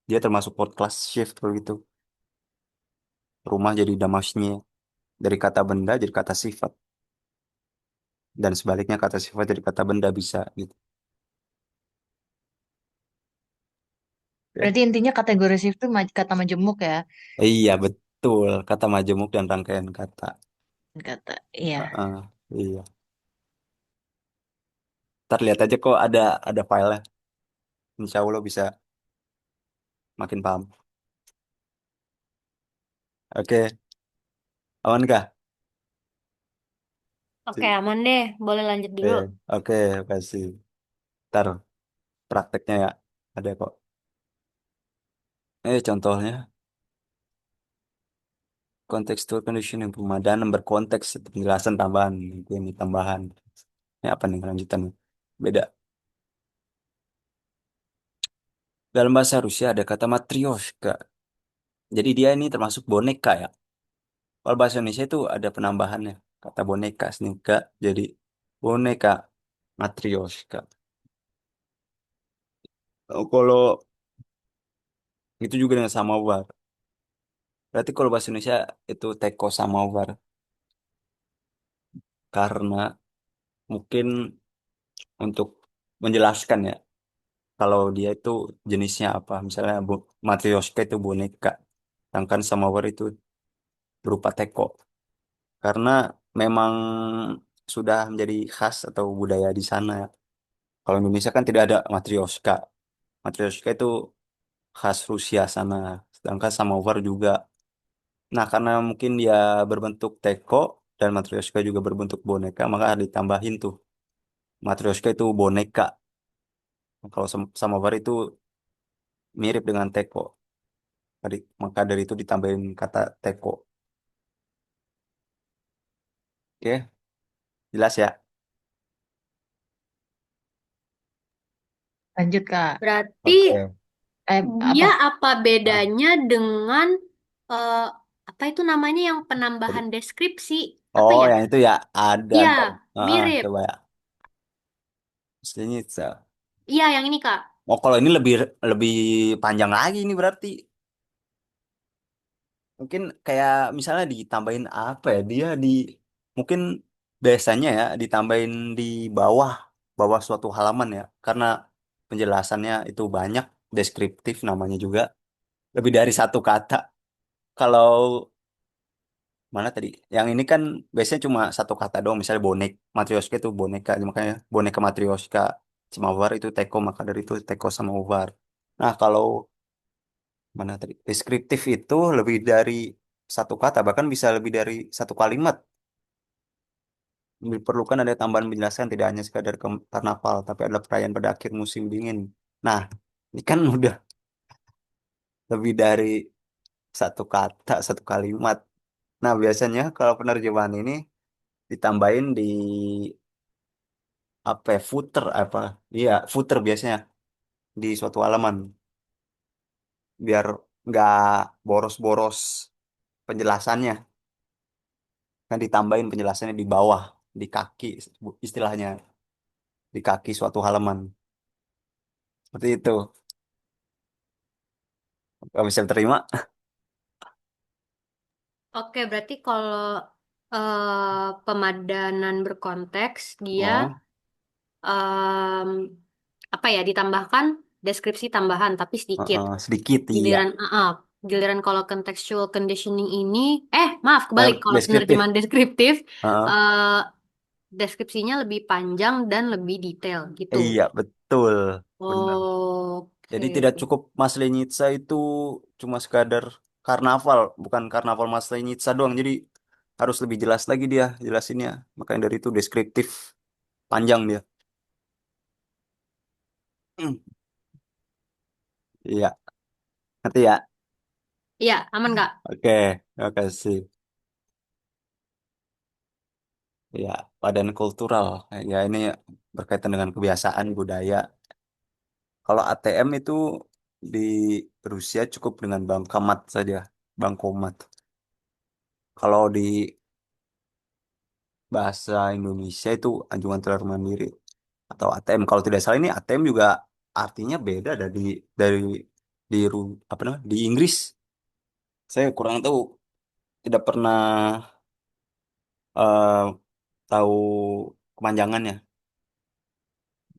dia termasuk word class shift kalau gitu. Rumah jadi damasnya. Dari kata benda jadi kata sifat. Dan sebaliknya kata sifat jadi kata benda bisa gitu. Oke. Berarti intinya kategori shift itu kata majemuk ya. Iya betul, kata majemuk dan rangkaian kata. Kata, iya. Heeh, iya. Ntar lihat aja kok ada filenya. Insya Allah bisa makin paham. Oke, aman kah? Oke, aman deh. Boleh lanjut Oke, dulu. oke, kasih. Ntar prakteknya ya, ada kok. Contohnya, contextual conditioning pemadanan berkonteks, penjelasan tambahan. Ini tambahan. Ini apa nih lanjutannya? Beda. Dalam bahasa Rusia ada kata matryoshka. Jadi dia ini termasuk boneka ya. Kalau bahasa Indonesia itu ada penambahannya. Kata boneka, snika, jadi boneka matryoshka. Kalau itu juga dengan samovar. Berarti kalau bahasa Indonesia itu teko samovar. Karena mungkin untuk menjelaskan ya. Kalau dia itu jenisnya apa. Misalnya matryoshka itu boneka. Sedangkan samovar itu berupa teko. Karena memang sudah menjadi khas atau budaya di sana. Kalau Indonesia kan tidak ada matryoshka. Matryoshka itu khas Rusia sana. Sedangkan samovar juga. Nah, karena mungkin dia berbentuk teko dan matryoshka juga berbentuk boneka, maka ditambahin tuh. Matryoshka itu boneka. Kalau samovar itu mirip dengan teko. Maka dari itu ditambahin kata teko. Oke, jelas ya? Lanjut, Kak. Berarti Oke. dia Apa? apa Nah, bedanya dengan eh, apa itu namanya yang penambahan deskripsi? Apa oh, ya? yang itu ya ada Iya, ntar. mirip. Coba ya. Aslinya Iya, yang ini, Kak. oh, kalau ini lebih lebih panjang lagi ini berarti. Mungkin kayak misalnya ditambahin apa ya? Dia mungkin biasanya ya ditambahin di bawah bawah suatu halaman ya. Karena penjelasannya itu banyak, deskriptif namanya juga. Lebih dari satu kata. Kalau mana tadi? Yang ini kan biasanya cuma satu kata doang. Misalnya matrioska itu boneka. Makanya boneka matrioska. Samawar itu teko, maka dari itu teko samawar. Nah, kalau mana tadi? Deskriptif itu lebih dari satu kata, bahkan bisa lebih dari satu kalimat. Diperlukan ada tambahan penjelasan tidak hanya sekadar karnaval, tapi adalah perayaan pada akhir musim dingin. Nah, ini kan udah lebih dari satu kata, satu kalimat. Nah, biasanya kalau penerjemahan ini ditambahin di apa ya, footer apa? Iya, footer biasanya di suatu halaman biar nggak boros-boros penjelasannya. Kan ditambahin penjelasannya di bawah, di kaki istilahnya, di kaki suatu halaman. Seperti itu. Kalau bisa terima. Oke, berarti kalau pemadanan berkonteks, dia Oh, em, apa ya, ditambahkan deskripsi tambahan, tapi sedikit. sedikit iya. Giliran, giliran kalau contextual conditioning ini, maaf, kebalik. Kalau Deskriptif. penerjemahan deskriptif, Heeh. eh, deskripsinya lebih panjang dan lebih detail, gitu. Iya, betul. Benar. Jadi tidak Oke. cukup Maslenitsa itu cuma sekadar karnaval, bukan karnaval Maslenitsa doang. Jadi harus lebih jelas lagi dia jelasinnya. Makanya dari itu deskriptif panjang dia. Hmm. Iya, nanti ya. Iya, aman nggak? Oke, terima kasih. Ya, padan kultural. Ya, ini berkaitan dengan kebiasaan budaya. Kalau ATM itu di Rusia cukup dengan bankomat saja, bankomat. Kalau di bahasa Indonesia itu anjungan teller mandiri atau ATM. Kalau tidak salah ini ATM juga artinya beda dari apa namanya di Inggris. Saya kurang tahu, tidak pernah eh, tahu kepanjangannya.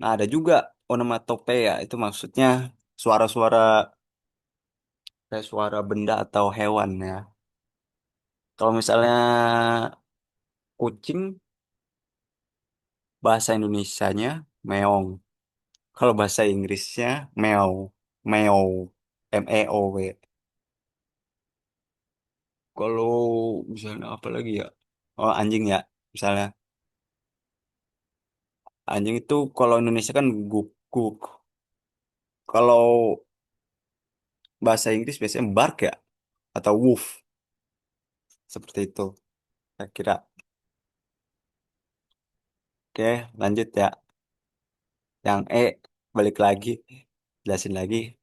Nah, ada juga onomatopeia itu maksudnya suara-suara. kayak suara benda atau hewan ya. Kalau misalnya kucing, bahasa Indonesianya meong. Kalau bahasa Inggrisnya meow, meow, meow. Kalau misalnya apa lagi ya? Oh, anjing ya. Misalnya anjing itu kalau Indonesia kan guk guk. Kalau bahasa Inggris biasanya bark ya atau woof seperti itu. Saya kira. Oke, lanjut ya. Yang balik lagi, jelasin lagi.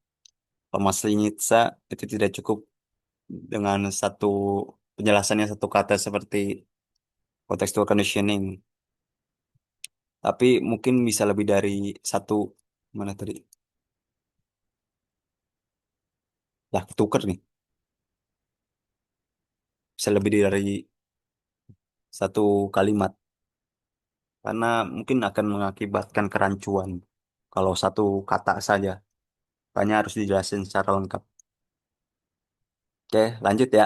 Pemaslinyitsa itu tidak cukup dengan satu penjelasannya satu kata seperti contextual conditioning, tapi mungkin bisa lebih dari satu. Mana tadi? Lah, tuker nih. Bisa lebih dari satu kalimat karena mungkin akan mengakibatkan kerancuan kalau satu kata saja. Makanya harus dijelasin secara lengkap. Oke, lanjut ya.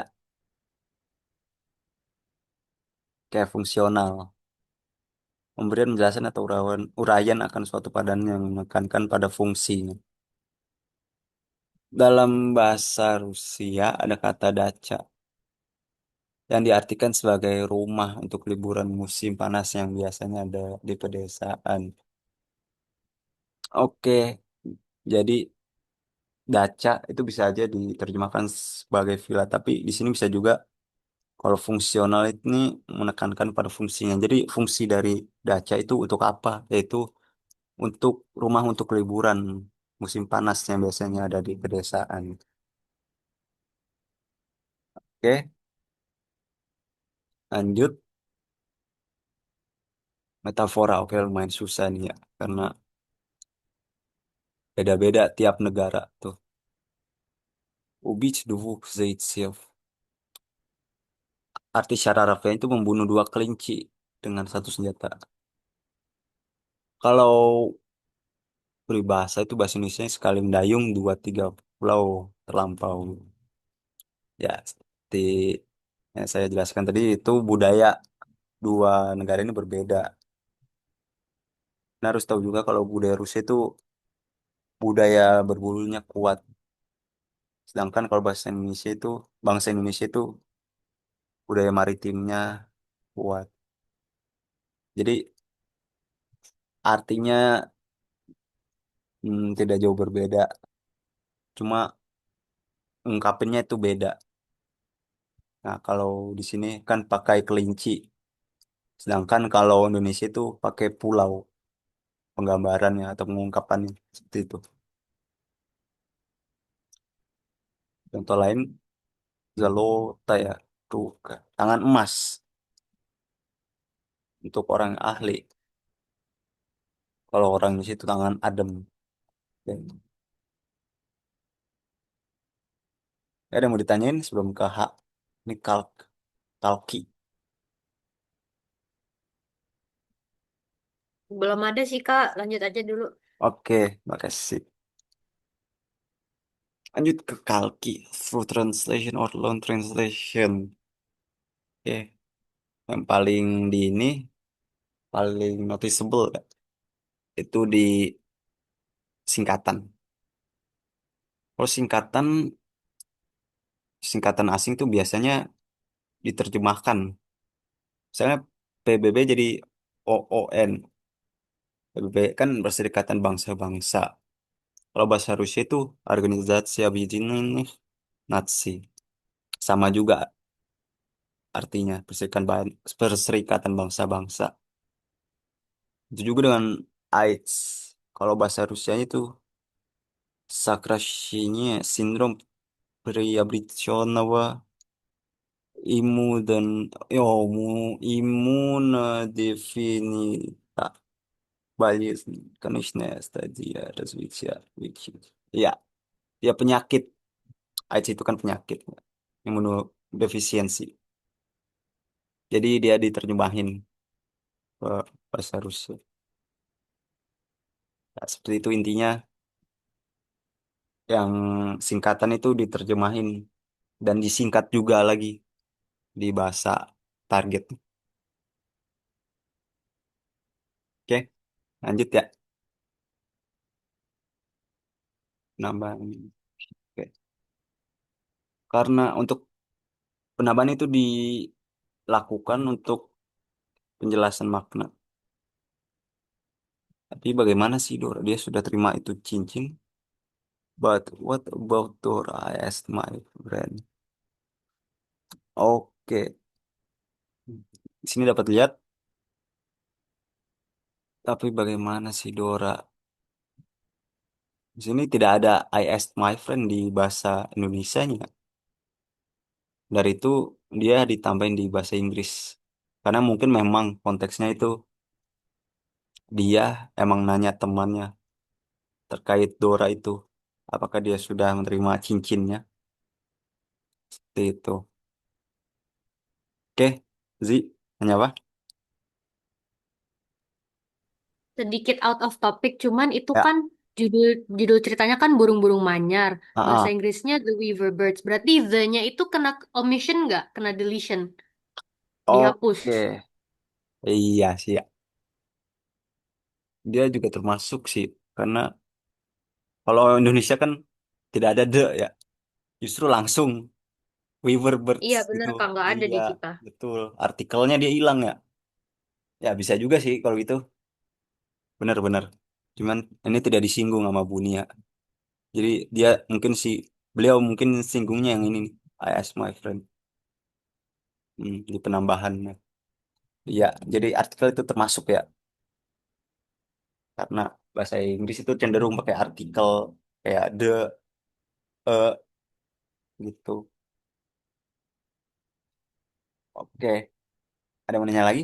Kayak fungsional. Pemberian penjelasan atau uraian akan suatu padanan yang menekankan pada fungsinya. Dalam bahasa Rusia ada kata daca yang diartikan sebagai rumah untuk liburan musim panas yang biasanya ada di pedesaan. Oke, jadi daca itu bisa aja diterjemahkan sebagai villa, tapi di sini bisa juga kalau fungsional ini menekankan pada fungsinya. Jadi fungsi dari daca itu untuk apa? Yaitu untuk rumah untuk liburan musim panas yang biasanya ada di pedesaan. Oke, lanjut. Metafora, oke lumayan susah nih ya, karena beda-beda tiap negara tuh. Убить двух зайцев. Arti secara harfiah itu membunuh dua kelinci dengan satu senjata. Kalau peribahasa itu bahasa Indonesia sekali mendayung dua tiga pulau terlampau. Ya, seperti yang saya jelaskan tadi itu budaya dua negara ini berbeda. Nah, harus tahu juga kalau budaya Rusia itu budaya berbulunya kuat. Sedangkan kalau bahasa Indonesia itu, bangsa Indonesia itu budaya maritimnya kuat. Jadi artinya tidak jauh berbeda. Cuma ungkapinnya itu beda. Nah, kalau di sini kan pakai kelinci. Sedangkan kalau Indonesia itu pakai pulau penggambarannya atau pengungkapannya seperti itu. Contoh lain, Zalota ya, tuh tangan emas untuk orang ahli. Kalau orang di situ tangan adem. Dan ada yang mau ditanyain sebelum ke H. Ini kalki. Belum ada sih Kak, lanjut aja dulu. Oke, makasih. Lanjut ke kalki. Full translation or long translation. Oke, yang paling di ini, paling noticeable ya, itu di singkatan. Kalau singkatan, singkatan asing tuh biasanya diterjemahkan. Misalnya PBB jadi OON. PBB kan Perserikatan Bangsa-Bangsa. Kalau bahasa Rusia itu Organisasi Объединенных Наций. Sama juga artinya Perserikatan Bangsa-Bangsa. Itu juga dengan AIDS. Kalau bahasa Rusianya itu сокращение синдром приобретенного иммунодефицита болезнь, конечная стадия развития ВИЧ. Ya, ya penyakit. AIDS itu kan penyakit. Imunodefisiensi. Jadi dia diterjemahin ke bahasa Rusia. Ya, seperti itu intinya. yang singkatan itu diterjemahin dan disingkat juga lagi di bahasa target. Oke, lanjut ya. Penambahan. Oke. Karena untuk penambahan itu dilakukan untuk penjelasan makna. Tapi bagaimana sih Dora? Dia sudah terima itu cincin. But what about Dora? I asked my friend. Oke, di sini dapat lihat. Tapi bagaimana sih Dora? Di sini tidak ada I asked my friend di bahasa Indonesianya. Dari itu dia ditambahin di bahasa Inggris. Karena mungkin memang konteksnya itu dia emang nanya temannya terkait Dora itu. Apakah dia sudah menerima cincinnya? Seperti itu. Oke, Zi, nanya apa? Sedikit out of topic, cuman itu Ya, kan judul judul ceritanya kan burung-burung manyar. Bahasa ah, Inggrisnya The Weaver Birds. Berarti the-nya itu kena omission nggak? Kena deletion? oke. Dihapus. Iya sih ya. Dia juga termasuk sih. Karena kalau Indonesia kan tidak ada the ya. Justru langsung Weaver Birds Iya gitu. bener Kak, nggak ada Iya, di kita. betul. Artikelnya dia hilang ya. Ya bisa juga sih kalau gitu. Benar-benar. Cuman ini tidak disinggung sama Bunia. Jadi dia mungkin beliau mungkin singgungnya yang ini nih. I ask my friend. Di penambahannya. Iya, jadi artikel itu termasuk ya. Karena bahasa Inggris itu cenderung pakai artikel kayak the, gitu. Oke, ada yang mau nanya lagi?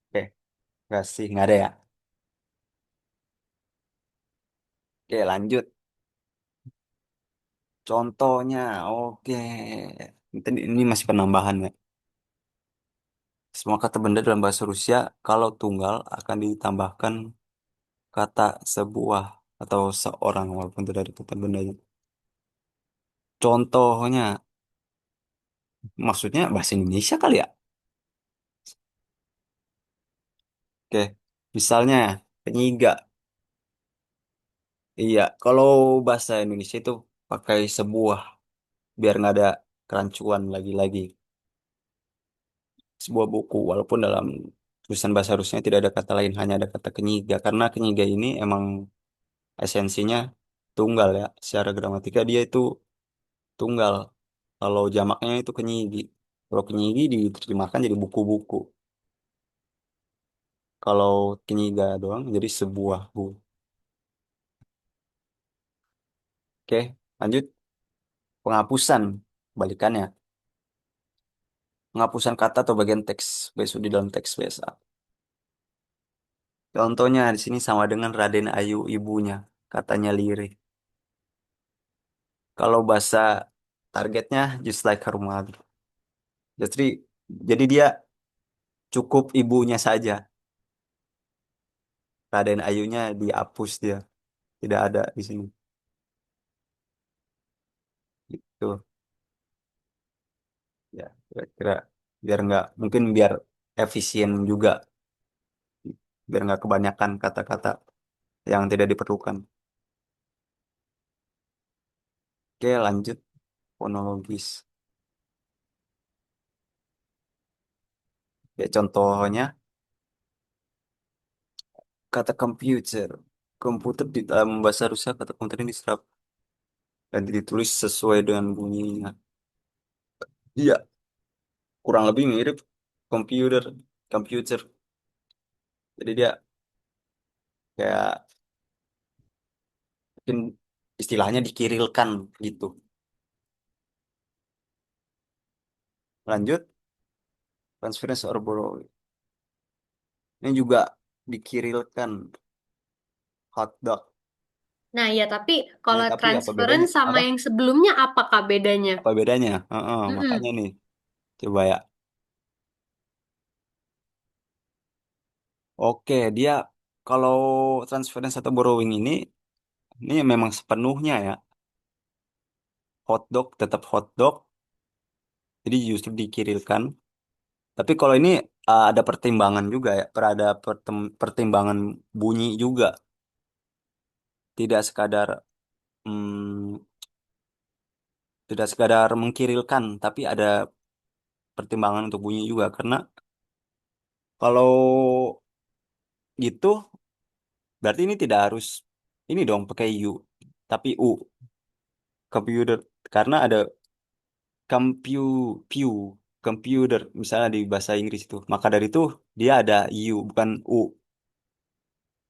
Oke, nggak sih, nggak ada ya. Oke, lanjut. Contohnya, oke. Ini masih penambahan ya. Semua kata benda dalam bahasa Rusia, kalau tunggal akan ditambahkan kata sebuah atau seorang walaupun tidak ada kata bendanya. Contohnya, maksudnya bahasa Indonesia kali ya? Oke, misalnya penyiga. Iya, kalau bahasa Indonesia itu pakai sebuah biar nggak ada kerancuan lagi-lagi. Sebuah buku, walaupun dalam tulisan bahasa Rusia tidak ada kata lain, hanya ada kata kenyiga. Karena kenyiga ini emang esensinya tunggal ya. Secara gramatika dia itu tunggal. Kalau jamaknya itu kenyigi. Kalau kenyigi diterjemahkan jadi buku-buku. Kalau kenyiga doang jadi sebuah buku. Oke, lanjut. Penghapusan. Balikannya. Penghapusan kata atau bagian teks besok di dalam teks biasa. Contohnya di sini sama dengan Raden Ayu ibunya. Katanya lirih. Kalau bahasa targetnya just like her mother. Jadi, jadi dia cukup ibunya saja. Raden Ayunya dihapus dia. Tidak ada di sini. Tuh, ya kira-kira biar nggak mungkin biar efisien juga, biar nggak kebanyakan kata-kata yang tidak diperlukan. Oke, lanjut fonologis. Ya contohnya kata computer. Komputer di dalam bahasa Rusia kata komputer ini diserap dan ditulis sesuai dengan bunyinya. Iya, kurang lebih mirip computer, computer. Jadi dia kayak mungkin istilahnya dikirilkan gitu. Lanjut, transference or borrow. Ini juga dikirilkan hotdog. Nah ya, tapi Ya, kalau tapi apa bedanya? transference sama Apa? yang sebelumnya apakah bedanya? Apa bedanya? Heeh, makanya Mm-mm. nih, coba ya. Oke, dia kalau transference atau borrowing ini memang sepenuhnya ya hotdog tetap hotdog, jadi justru dikirilkan. Tapi kalau ini ada pertimbangan juga ya, ada pertimbangan bunyi juga, tidak sekadar hmm, tidak sekadar mengkirilkan, tapi ada pertimbangan untuk bunyi juga. Karena kalau gitu berarti ini tidak harus ini dong pakai U, tapi U, computer, karena ada pew computer misalnya di bahasa Inggris itu. Maka dari itu dia ada U bukan U,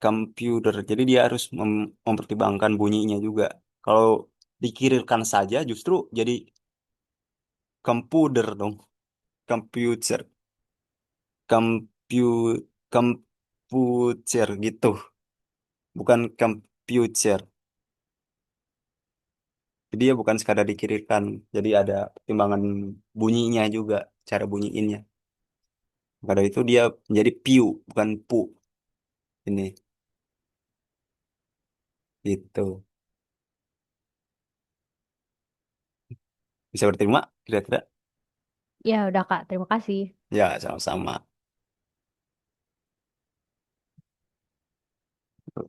computer. Jadi dia harus mempertimbangkan bunyinya juga. Kalau dikirimkan saja justru jadi komputer dong, computer, kompu komputer gitu, bukan computer. Jadi dia bukan sekadar dikirimkan, jadi ada pertimbangan bunyinya juga, cara bunyiinnya. Maka dari itu dia menjadi piu bukan pu ini gitu. Bisa berterima kira-kira? Ya udah Kak, terima kasih. Ya, sama-sama.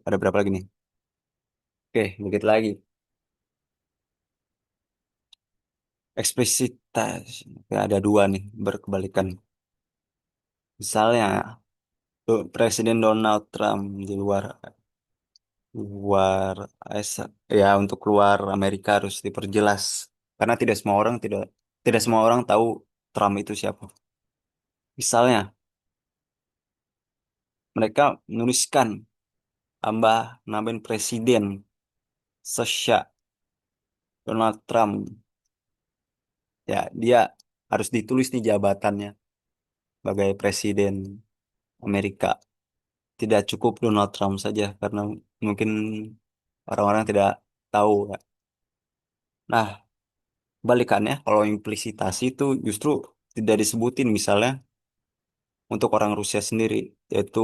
Ada berapa lagi nih? Oke, dikit lagi. Eksplisitas. Oke, ada dua nih berkebalikan. Misalnya, Presiden Donald Trump di luar luar ya untuk keluar Amerika harus diperjelas karena tidak semua orang tahu Trump itu siapa. Misalnya, mereka menuliskan tambah nambahin presiden Sasha Donald Trump. Ya, dia harus ditulis nih jabatannya sebagai presiden Amerika. Tidak cukup Donald Trump saja karena mungkin orang-orang tidak tahu ya. Nah, balikannya kalau implisitasi itu justru tidak disebutin misalnya untuk orang Rusia sendiri, yaitu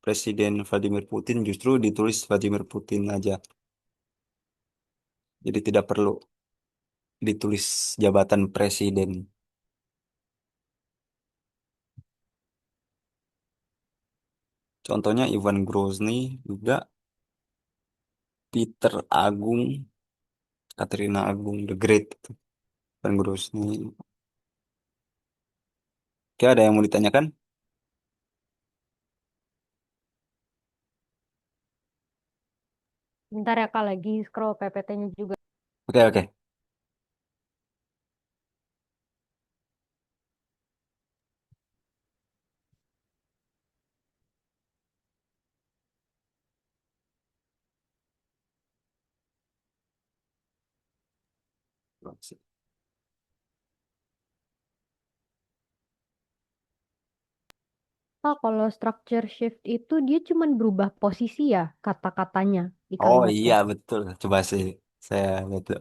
Presiden Vladimir Putin justru ditulis Vladimir Putin aja. Jadi tidak perlu ditulis jabatan presiden. Contohnya Ivan Grozny juga, Peter Agung, Katerina Agung the Great, Ivan Grozny. Oke, ada yang mau ditanyakan? Bentar ya Kak, lagi scroll PPT-nya juga. Oke, oke. Kak, kalau structure shift itu dia cuman berubah posisi ya kata-katanya di Oh kalimatnya. iya betul. Coba sih saya lihat dulu.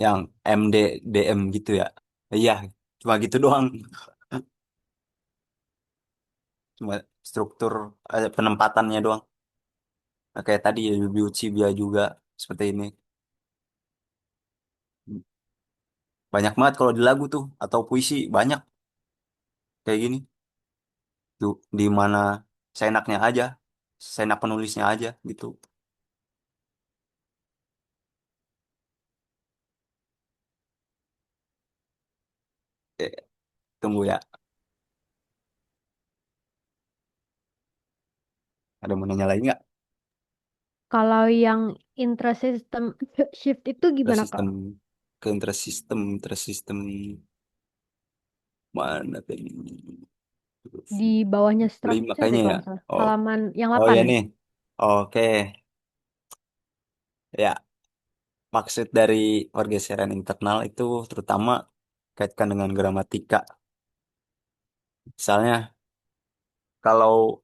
Yang MD DM gitu ya. Iya, cuma gitu doang. Cuma struktur penempatannya doang. Nah, kayak tadi ya Yubi Uchibia juga seperti ini. Banyak banget kalau di lagu tuh atau puisi banyak kayak gini. Tuh di mana seenaknya aja, seenak penulisnya aja gitu. Eh, tunggu ya. Ada mau nanya lagi nggak? Kalau yang intrasystem shift itu gimana Kak? Intersistem ke intersistem mana tadi? Di bawahnya Lima structure deh kayaknya kalau ya. nggak salah. Oh, Halaman yang oh ya 8. nih. Oke, ya. Maksud dari pergeseran internal itu terutama kaitkan dengan gramatika. Misalnya, kalau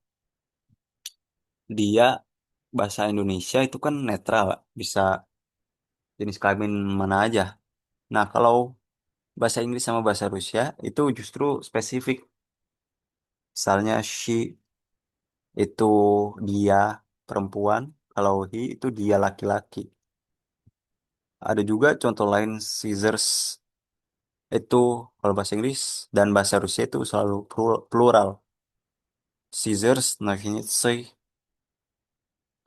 dia bahasa Indonesia itu kan netral, bisa jenis kelamin mana aja. Nah, kalau bahasa Inggris sama bahasa Rusia itu justru spesifik. Misalnya she itu dia perempuan, kalau he itu dia laki-laki. Ada juga contoh lain scissors itu kalau bahasa Inggris dan bahasa Rusia itu selalu plural. Scissors, nochitsy.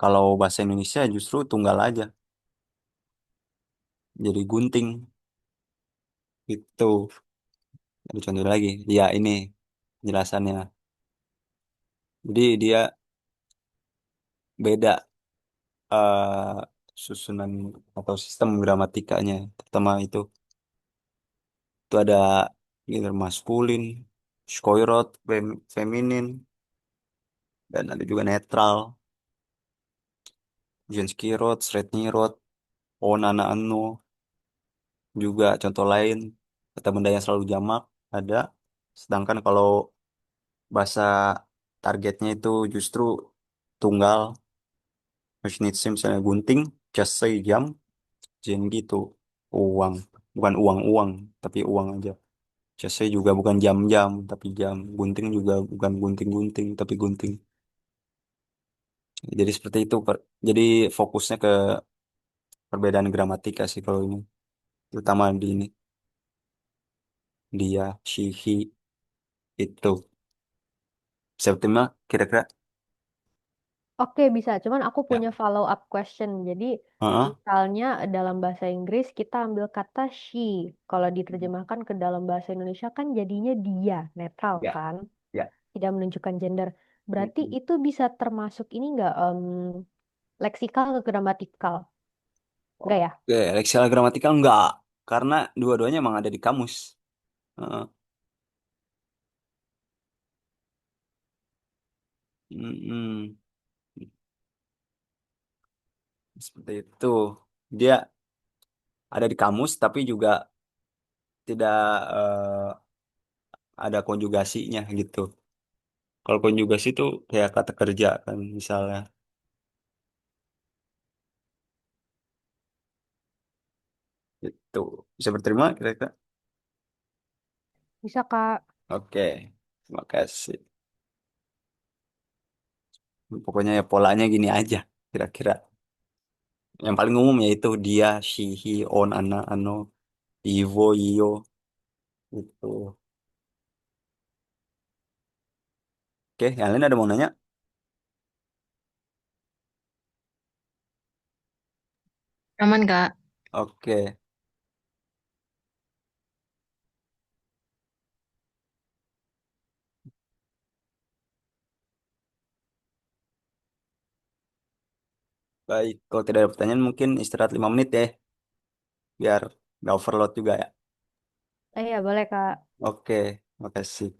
Kalau bahasa Indonesia justru tunggal aja, jadi gunting. Itu ada contoh lagi. Ya ini penjelasannya. Jadi dia beda eh, susunan atau sistem gramatikanya. Pertama itu ada gender maskulin, skoirot, feminin, dan ada juga netral, jenskirot, sretnirot, onana anu, juga contoh lain kata benda yang selalu jamak ada. Sedangkan kalau bahasa targetnya itu justru tunggal, Schnitzel misalnya gunting, just say jam, jen gitu, uang, bukan uang-uang, tapi uang aja. Just say juga bukan jam-jam, tapi jam. Gunting juga bukan gunting-gunting, tapi gunting. Jadi seperti itu. Jadi fokusnya ke perbedaan gramatika sih kalau ini. Terutama di ini. Dia, she, he, itu. Seperti mana kira-kira? Oke, bisa. Cuman aku Ya. punya follow up question. Jadi, Heeh. misalnya dalam bahasa Inggris kita ambil kata she. Kalau diterjemahkan ke dalam bahasa Indonesia kan jadinya dia, netral Ya. kan? Ya. Tidak menunjukkan gender. Berarti Mm-mm. itu bisa termasuk ini nggak leksikal ke gramatikal? Enggak ya? Oke, leksika gramatikal enggak. Karena dua-duanya emang ada di kamus. Heeh. Mm-mm. Seperti itu. Dia ada di kamus, tapi juga tidak ada konjugasinya gitu. Kalau konjugasi itu kayak kata kerja kan misalnya. Itu bisa berterima kira-kira. Bisa, Kak. Oke, terima kasih. Pokoknya ya polanya gini aja kira-kira. Yang paling umum yaitu dia, she, he, on, ana, ano, ivo, io, itu. Oke, yang lain ada mau nanya? Aman, Kak. Oke, baik. Kalau tidak ada pertanyaan mungkin istirahat 5 menit ya, biar nggak overload juga ya. Ya, boleh, Kak. Oke, makasih.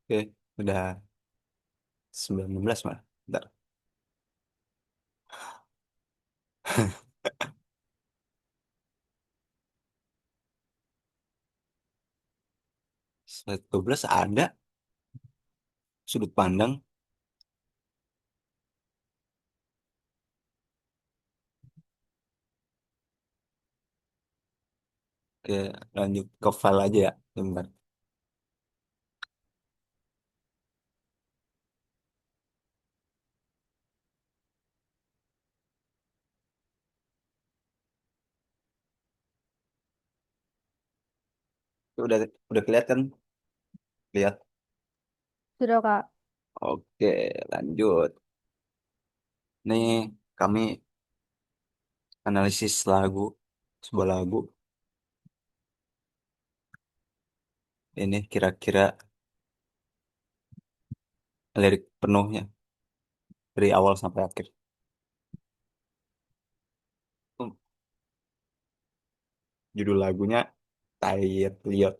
Oke, udah 19 mah. Bentar. Slide 12 ada sudut pandang. Oke, lanjut ke file aja ya. Bentar. Udah kelihatan? Lihat. Sudah, Kak. Oke, lanjut. Nih kami analisis lagu, sebuah lagu. Ini kira-kira lirik penuhnya dari awal sampai akhir. Hmm, Judul lagunya Tired Liot.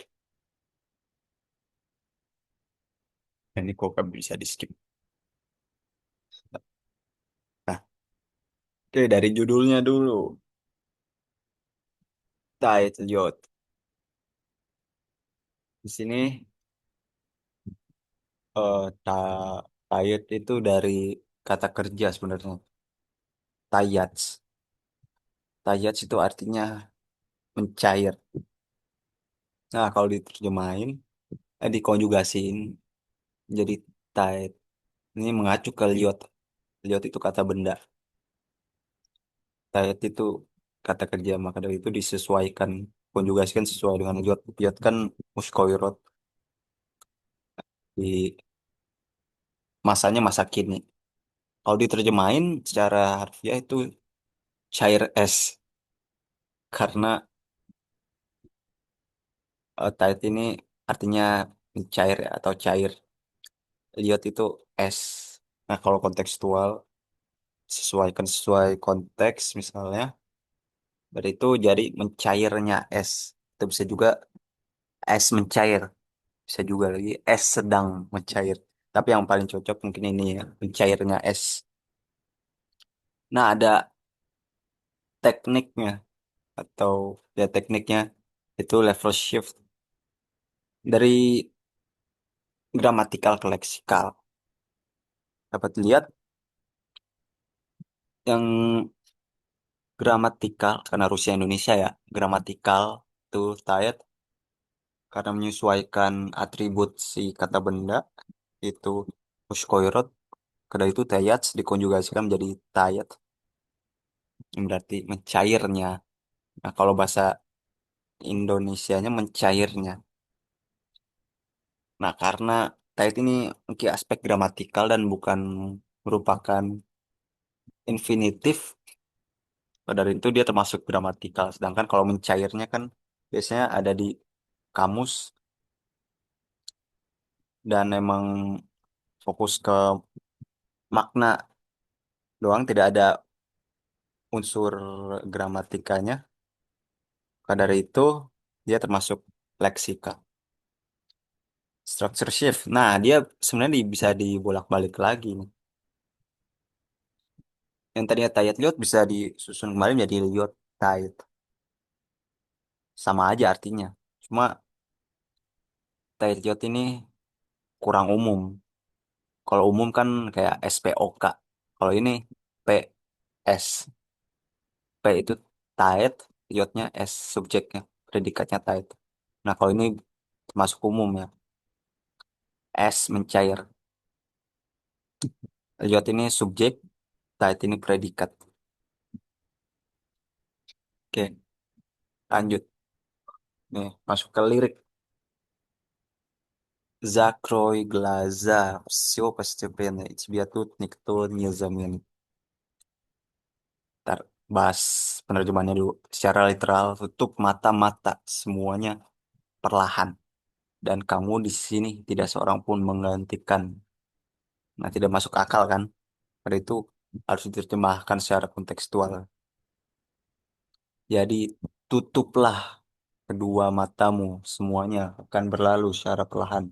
Ini kok kan bisa di skip. Nah, oke dari judulnya dulu. Tired Liot. Di sini tired itu dari kata kerja sebenarnya. Tayats. Tayats itu artinya mencair. Nah, kalau diterjemahin, dikonjugasiin jadi tired. Ini mengacu ke liot. Liot itu kata benda. Diet itu kata kerja, maka dari itu disesuaikan, konjugasikan sesuai dengan liot. Liot kan muskoirot di masanya masa kini. Kalau diterjemahin secara harfiah itu cair es, karena diet ini artinya mencair ya, atau cair. Liot itu es. Nah, kalau kontekstual, sesuaikan sesuai konteks misalnya, berarti itu jadi mencairnya es. Itu bisa juga es mencair. Bisa juga lagi es sedang mencair. Tapi yang paling cocok mungkin ini ya, mencairnya es. Nah, ada tekniknya atau ya tekniknya itu level shift dari gramatikal ke leksikal. Dapat lihat yang gramatikal karena Rusia Indonesia ya, gramatikal tuh Tayat karena menyesuaikan atribut si kata benda itu muskoirot. Karena itu Tayat dikonjugasikan menjadi Tayat yang berarti mencairnya. Nah, kalau bahasa Indonesianya mencairnya. Nah, karena Tait ini mungkin aspek gramatikal dan bukan merupakan infinitif, dari itu dia termasuk gramatikal. Sedangkan kalau mencairnya kan biasanya ada di kamus dan emang fokus ke makna doang, tidak ada unsur gramatikanya. Maka dari itu dia termasuk leksika. Structure shift. Nah, dia sebenarnya bisa dibolak-balik lagi. Yang tadinya Tayat Liot bisa disusun kembali menjadi Liot Tayat. Sama aja artinya. Cuma Tayat ini kurang umum. Kalau umum kan kayak SPOK. Kalau ini PS. P itu Tayat, Liotnya S subjeknya, predikatnya Tayat. Nah, kalau ini termasuk umum ya. S mencair. Liot ini subjek, Tayat ini predikat. Oke, lanjut. Nih, masuk ke lirik. Закрой глаза, все постепенно, и тебя тут никто не заменит. Ntar bahas penerjemahannya dulu. Secara literal, tutup mata-mata, semuanya perlahan. Dan kamu di sini tidak seorang pun menggantikan. Nah, tidak masuk akal kan? Pada itu harus diterjemahkan secara kontekstual. Jadi, tutuplah kedua matamu, semuanya akan berlalu secara perlahan.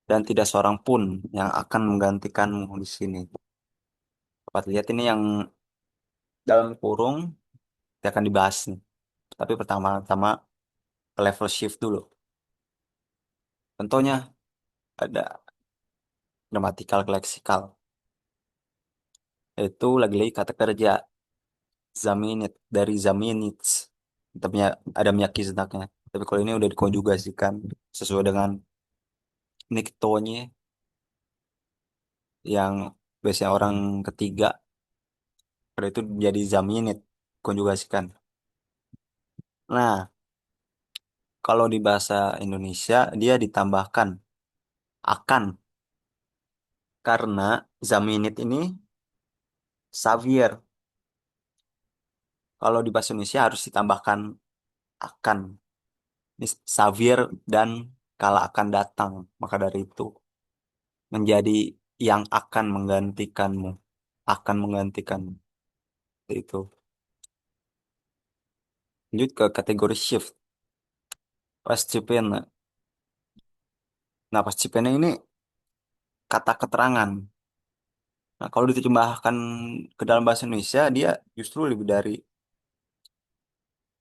dan tidak seorang pun yang akan menggantikanmu di sini. Dapat lihat ini yang dalam kurung yang akan dibahas nih. Tapi pertama-tama ke level shift dulu. Contohnya ada grammatical leksikal. Itu lagi-lagi kata kerja zaminit dari zaminits. Tapi ada miyaki sedaknya. Tapi kalau ini udah dikonjugasikan sesuai dengan niktonya yang biasanya orang ketiga, pada itu jadi zaminit konjugasikan. Nah, kalau di bahasa Indonesia dia ditambahkan akan karena zaminit ini Xavier. Kalau di bahasa Indonesia harus ditambahkan akan. Ini Xavier dan kala akan datang. Maka dari itu menjadi yang akan menggantikanmu. Akan menggantikanmu. Itu. Lanjut ke kategori shift. Pascipena. Nah, pascipena ini kata keterangan. Nah, kalau diterjemahkan ke dalam bahasa Indonesia, dia justru lebih dari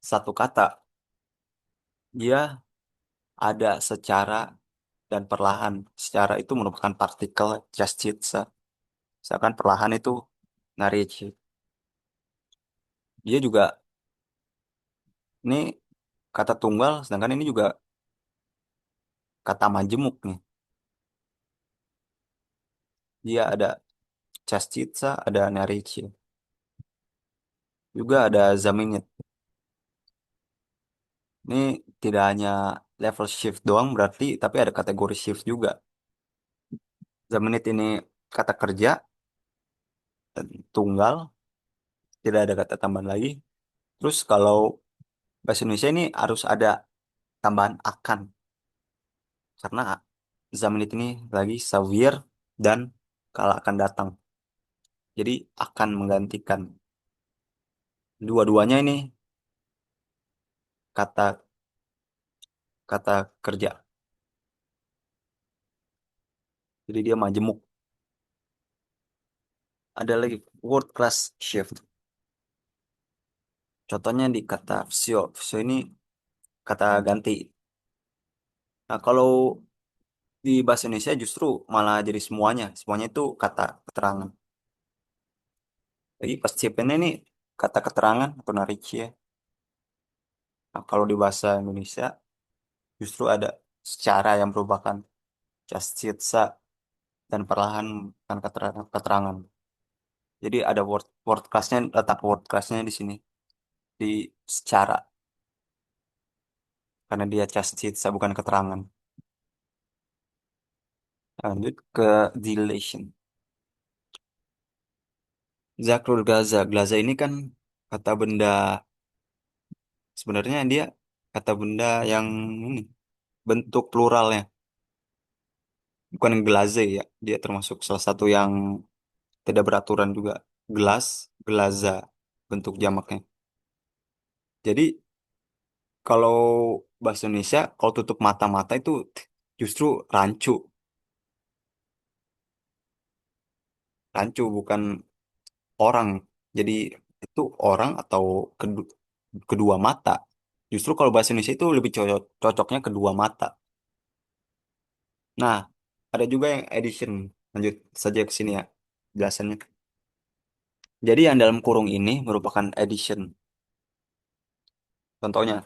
satu kata. Dia ada secara dan perlahan. Secara itu merupakan partikel частица. Misalkan perlahan itu nariji. Dia juga ini kata tunggal, sedangkan ini juga kata majemuk nih. Dia ada частица, ada nariji. Juga ada zaminit. Ini tidak hanya level shift doang berarti, tapi ada kategori shift juga. Zaminit ini kata kerja, tunggal, tidak ada kata tambahan lagi. Terus kalau bahasa Indonesia ini harus ada tambahan akan. Karena Zaminit ini lagi Xavier dan kala akan datang. Jadi akan menggantikan. Dua-duanya ini kata kata kerja. Jadi dia majemuk. Ada lagi word class shift. Contohnya di kata vsio. Vsio ini kata ganti. Nah, kalau di bahasa Indonesia justru malah jadi semuanya. Semuanya itu kata keterangan. Jadi pas CPN ini kata keterangan atau nariki ya. Nah, kalau di bahasa Indonesia justru ada secara yang merupakan justitsa dan perlahan kan keterangan. Jadi ada word class-nya, letak word class-nya di sini di secara karena dia justitsa bukan keterangan. Lanjut ke dilation. Zakrul Gaza. Gaza ini kan kata benda sebenarnya dia kata benda yang ini bentuk pluralnya bukan glaze ya. Dia termasuk salah satu yang tidak beraturan juga. Gelas, gelaza bentuk jamaknya. Jadi kalau bahasa Indonesia, kalau tutup mata-mata itu justru rancu. Rancu bukan orang. Jadi itu orang atau kedua mata. Justru kalau bahasa Indonesia itu lebih cocoknya kedua mata. Nah, ada juga yang edition. Lanjut saja ke sini ya jelasannya. Jadi yang dalam kurung ini merupakan edition. Contohnya,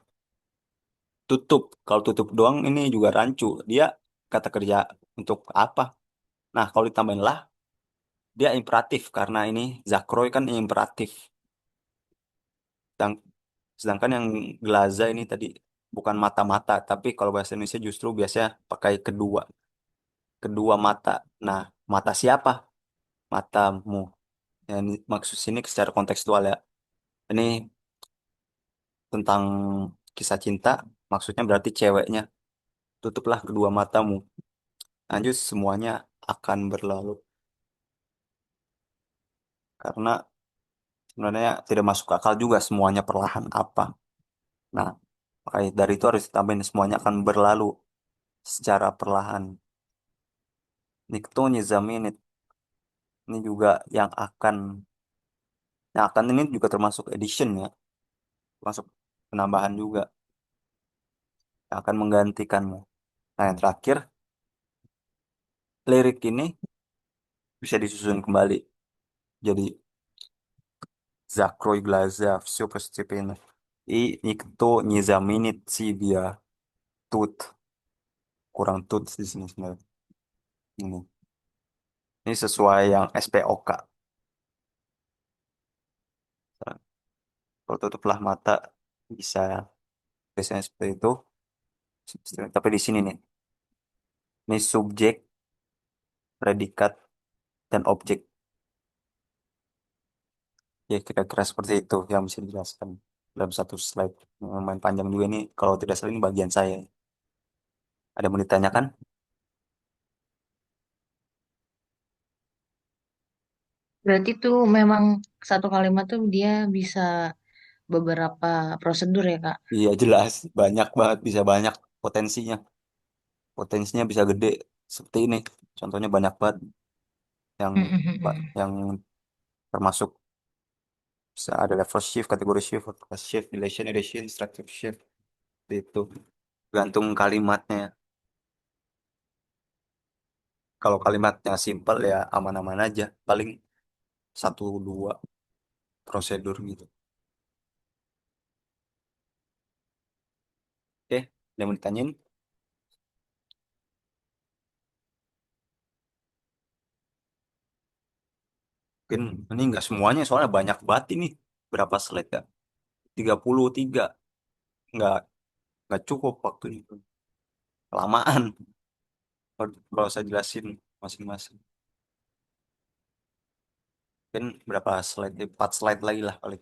tutup. Kalau tutup doang ini juga rancu. Dia kata kerja untuk apa? Nah, kalau ditambahin lah, dia imperatif karena ini Zakroy kan imperatif. Sedang- Sedangkan yang Glaza ini tadi bukan mata-mata, tapi kalau bahasa Indonesia justru biasanya pakai kedua, kedua mata. Nah, mata siapa? Matamu. Yang maksud sini secara kontekstual ya. Ini tentang kisah cinta, maksudnya berarti ceweknya. Tutuplah kedua matamu. Lanjut semuanya akan berlalu. Karena sebenarnya tidak masuk akal juga semuanya perlahan apa. Nah, makanya dari itu harus ditambahin semuanya akan berlalu secara perlahan. Nikto Nizamin ini juga yang akan ini juga termasuk edition ya, termasuk penambahan juga yang akan menggantikannya. Nah, yang terakhir, lirik ini bisa disusun kembali jadi Закрой глаза, все постепенно. И никто не заменит себя. Тут kurang tut di sini sebenarnya. Ini sesuai yang SPOK. Kalau tutuplah mata bisa biasanya seperti itu. Tapi di sini nih, ini subjek, predikat, dan objek. Ya kira-kira seperti itu yang bisa dijelaskan dalam satu slide. Lumayan panjang juga ini. Kalau tidak salah ini bagian saya. Ada yang mau ditanyakan? Berarti tuh memang satu kalimat tuh dia bisa beberapa prosedur ya, Kak? Iya jelas, banyak banget, bisa banyak potensinya. Potensinya bisa gede seperti ini. Contohnya banyak banget yang yang termasuk bisa ada level shift, kategori shift, class shift, relation, edition, structure shift itu gantung kalimatnya. Kalau kalimatnya simple ya aman-aman aja, paling satu dua prosedur gitu. Oke, ada yang mau ditanyain? Mungkin ini nggak semuanya soalnya banyak banget ini. Berapa slide ya? 33. Nggak nggak cukup waktunya. Kelamaan kalau saya jelasin masing-masing. Mungkin berapa slide? 4 slide lagi lah paling.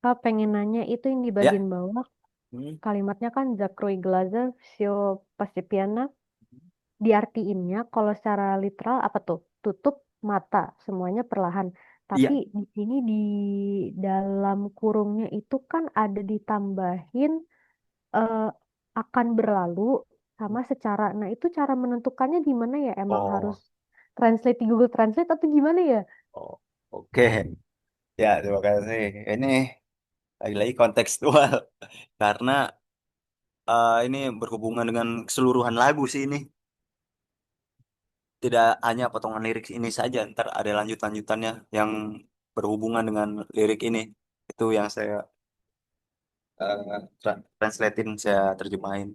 Kak pengen nanya itu yang di Ya. bagian bawah Hmm. kalimatnya kan Zakroy Glazer, Sio Pasipiana. Diartiinnya kalau secara literal apa tuh? Tutup mata, semuanya perlahan. Tapi Iya. di sini di dalam kurungnya itu kan ada ditambahin eh, akan berlalu sama secara. Nah, itu cara menentukannya gimana ya? Emang harus Oh, translate di Google Translate atau gimana ya? oh, oke. Ya, terima kasih. Ini lagi-lagi kontekstual karena ini berhubungan dengan keseluruhan lagu sih ini. Tidak hanya potongan lirik ini saja, ntar ada lanjut-lanjutannya yang berhubungan dengan lirik ini. Itu yang saya translatein, saya terjemahin.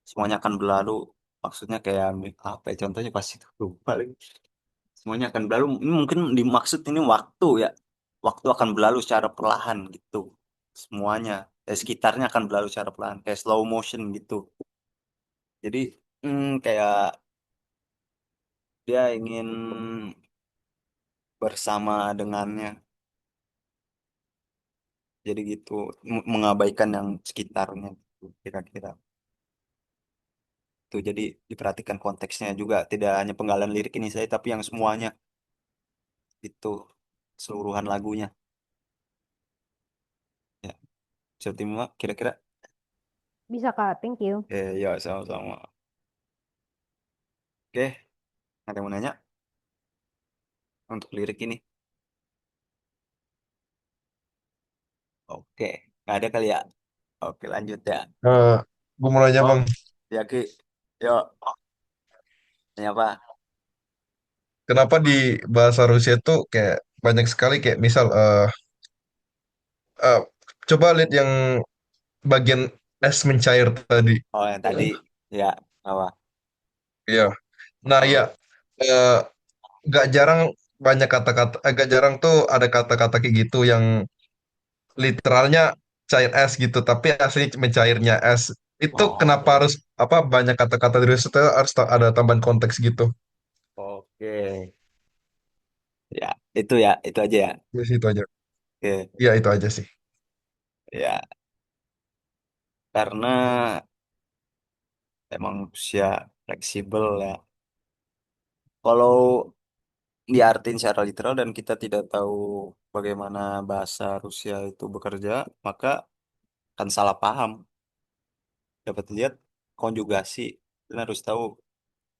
Semuanya akan berlalu. Maksudnya kayak apa ya? Contohnya pas itu lupa lagi. Semuanya akan berlalu. Ini mungkin dimaksud ini waktu ya. Waktu akan berlalu secara perlahan gitu. Semuanya. Sekitarnya akan berlalu secara perlahan. Kayak slow motion gitu. Jadi kayak dia ingin bersama dengannya. Jadi gitu. Mengabaikan yang sekitarnya. Gitu, kira-kira. Tuh, jadi diperhatikan konteksnya juga. Tidak hanya penggalan lirik ini saya, tapi yang semuanya. Itu. Keseluruhan lagunya. Ya. Bisa terima kira-kira. Bisa Kak, thank you. Ya sama-sama. Oke, ada yang mau nanya untuk lirik ini? Oke, nggak ada kali ya? Oke, lanjut ya. Gue mau nanya Oh, bang, ya Ki. Yuk, nanya apa? kenapa di bahasa Rusia tuh kayak banyak sekali kayak misal eh, coba lihat yang bagian es mencair tadi. Oh, yang tadi. Ya, apa? Iya. Nah ya, Oh, eh, gak jarang banyak kata-kata, agak jarang tuh ada kata-kata kayak gitu yang literalnya cair es gitu, tapi asli mencairnya es. Itu kenapa oh, harus apa banyak kata-kata di Rusia tuh harus ada tambahan konteks gitu? oke. Ya, itu aja ya. Ya sih itu aja. Oke, Iya itu aja sih. ya. Karena emang usia fleksibel ya. Kalau diartin secara literal dan kita tidak tahu bagaimana bahasa Rusia itu bekerja, maka akan salah paham. Dapat lihat konjugasi. Kita harus tahu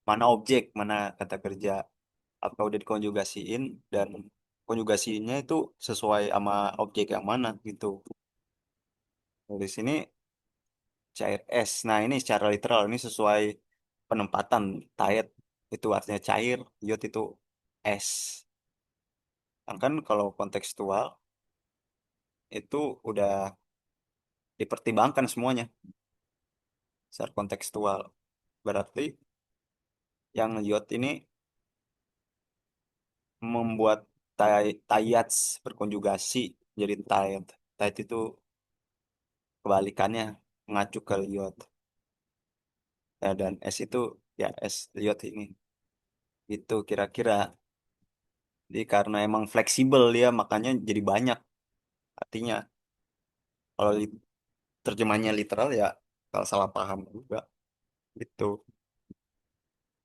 mana objek, mana kata kerja, apa udah dikonjugasiin dan konjugasinya itu sesuai sama objek yang mana gitu. Dari sini cair es. Nah, ini secara literal ini sesuai penempatan tayet itu artinya cair, iot itu es. Sedangkan kalau kontekstual itu udah dipertimbangkan semuanya secara kontekstual. Berarti yang iot ini membuat tayats berkonjugasi jadi tayat. Tayat itu kebalikannya mengacu ke iot. Ya, dan es itu ya es iot ini. Itu kira-kira. Jadi karena emang fleksibel dia makanya jadi banyak. Artinya kalau terjemahnya literal ya kalau salah paham juga gitu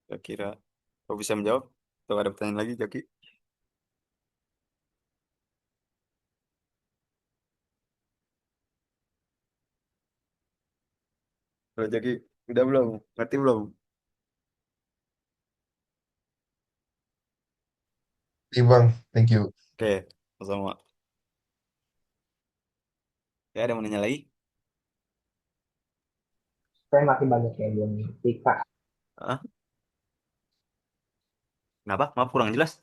kira-kira. Kau bisa menjawab? Atau ada pertanyaan lagi, Jaki? Kalau Jaki udah belum? Ngerti belum? Iya bang, thank you. Oke, sama. Ya, ada yang mau nanya lagi? Saya masih banyak yang belum ngerti, Kak. Hah? Kenapa? Maaf kurang jelas.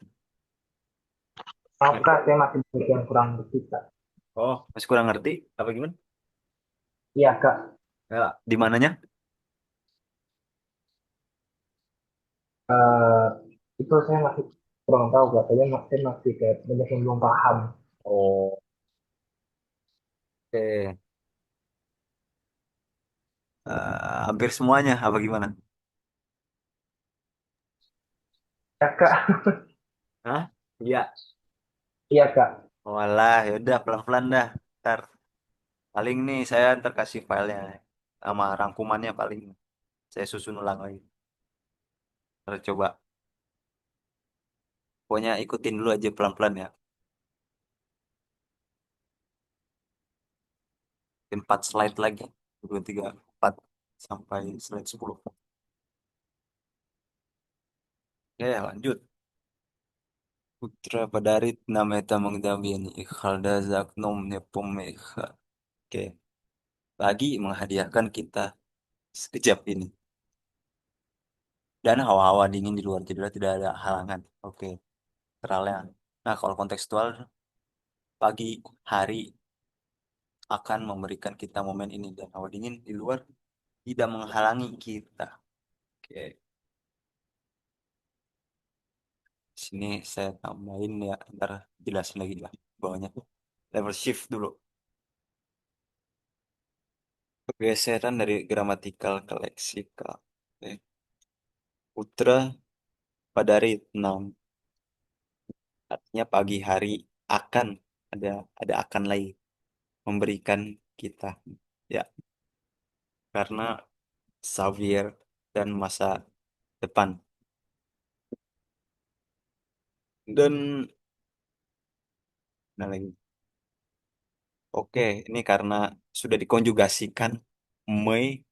Maaf, Kak, saya masih banyak yang kurang ngerti, Kak. Oh, masih kurang ngerti? Apa gimana? Iya, Kak. Ya, di mananya? Eh, itu saya masih kurang tahu, Kak. Saya masih kayak banyak yang belum paham. Oh, oke. Hampir semuanya. Apa gimana? Ya, Kak. Hah? Iya. Iya, Kak. Walah, yaudah pelan-pelan dah. Ntar paling nih saya ntar kasih filenya sama rangkumannya paling saya susun ulang lagi. Terus coba. Pokoknya ikutin dulu aja pelan-pelan ya. Mungkin 4 slide lagi. 2, 3, 4 sampai slide 10. Ya, lanjut. Putra Padarit nameta mengdambini ikhalda zaknom nepomekha. Oke, lagi menghadiahkan kita sekejap ini. Dan hawa-hawa dingin di luar jendela tidak ada halangan. Oke, teralnya. Nah, kalau kontekstual, pagi hari akan memberikan kita momen ini. Dan hawa dingin di luar tidak menghalangi kita. Oke, sini saya tambahin ya. Ntar jelasin lagi lah bawahnya. Level shift dulu. Pergeseran dari gramatikal ke leksikal. Oke. Putra Padari 6. Artinya pagi hari akan ada akan lagi memberikan kita. Ya, karena Xavier dan masa depan. Dan nah lagi. Oke, ini karena sudah dikonjugasikan Mei,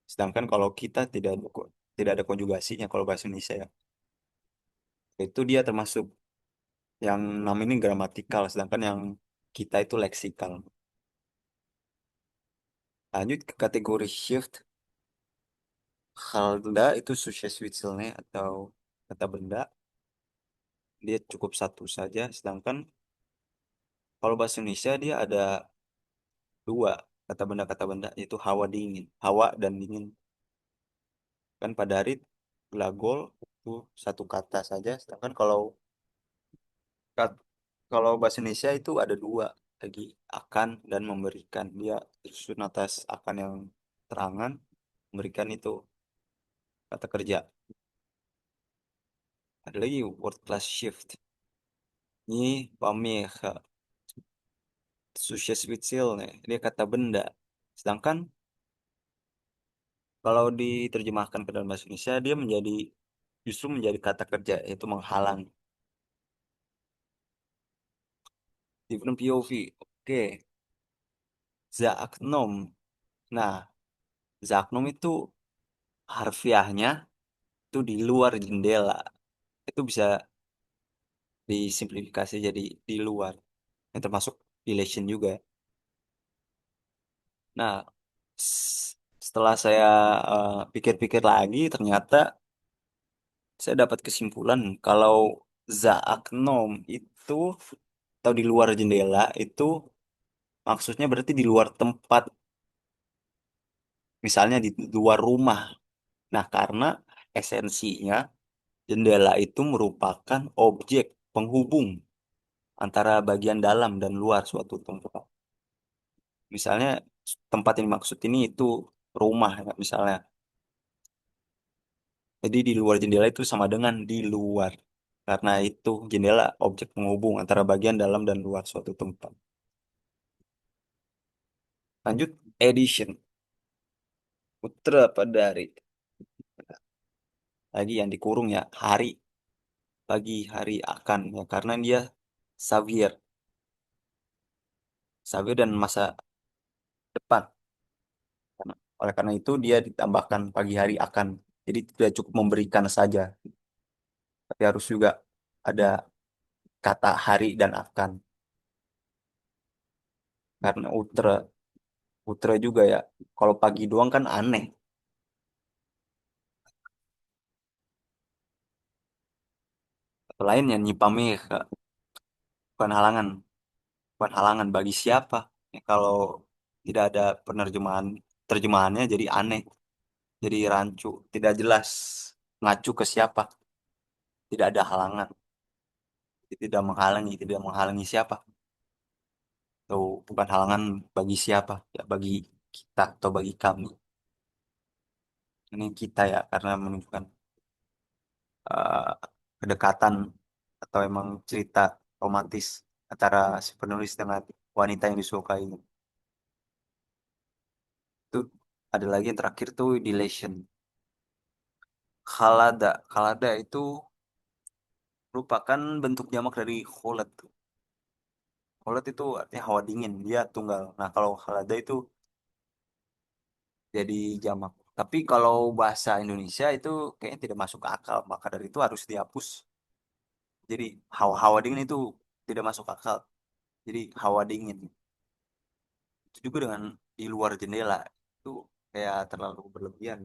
sedangkan kalau kita tidak ada konjugasinya kalau bahasa Indonesia ya. Itu dia termasuk yang namanya ini gramatikal, sedangkan yang kita itu leksikal. Lanjut ke kategori shift. Halda itu Sucheswitzelnya atau kata benda. Dia cukup satu saja, sedangkan kalau bahasa Indonesia dia ada dua kata benda yaitu hawa dingin, hawa dan dingin. Kan pada hari glagol itu satu kata saja, sedangkan kat- kalau bahasa Indonesia itu ada dua lagi akan dan memberikan. Dia tersusun atas akan yang terangan, memberikan itu kata kerja. Ada lagi word class shift. Ini pamih Sucheswitzel nih, dia kata benda. Sedangkan kalau diterjemahkan ke dalam bahasa Indonesia, dia justru menjadi kata kerja, yaitu menghalang. Different POV. Oke. Zaaknom. Nah, Zaaknom itu harfiahnya itu di luar jendela. Itu bisa disimplifikasi jadi di luar. Yang termasuk relation juga. Nah, setelah saya pikir-pikir lagi, ternyata saya dapat kesimpulan kalau zaak nom itu atau di luar jendela itu maksudnya berarti di luar tempat, misalnya di luar rumah. Nah, karena esensinya jendela itu merupakan objek penghubung antara bagian dalam dan luar suatu tempat. Misalnya tempat yang dimaksud ini itu rumah ya, misalnya. Jadi di luar jendela itu sama dengan di luar. Karena itu jendela objek penghubung antara bagian dalam dan luar suatu tempat. Lanjut, edition. Putra pada hari. Lagi yang dikurung ya, hari. Pagi, hari, akan. Ya, karena dia Xavier. Xavier dan masa depan. Oleh karena itu dia ditambahkan pagi hari akan. Jadi tidak cukup memberikan saja. Tapi harus juga ada kata hari dan akan. Karena Putra juga ya. Kalau pagi doang kan aneh. Lain yang nyipame bukan halangan. Bukan halangan bagi siapa. Ya, kalau tidak ada terjemahannya jadi aneh. Jadi rancu. Tidak jelas. Ngacu ke siapa. Tidak ada halangan. Tidak menghalangi siapa. Atau bukan halangan bagi siapa. Ya bagi kita atau bagi kami. Ini kita ya karena menunjukkan eh, kedekatan atau emang cerita romantis antara si penulis dengan wanita yang disukai. Itu ada lagi yang terakhir tuh dilation. Khalada itu merupakan bentuk jamak dari kholad. Kholad itu artinya hawa dingin, dia tunggal. Nah, kalau khalada itu jadi jamak. Tapi kalau bahasa Indonesia itu kayaknya tidak masuk akal, maka dari itu harus dihapus. Jadi hawa dingin itu tidak masuk akal. Jadi hawa dingin. Itu juga dengan di luar jendela itu kayak terlalu berlebihan,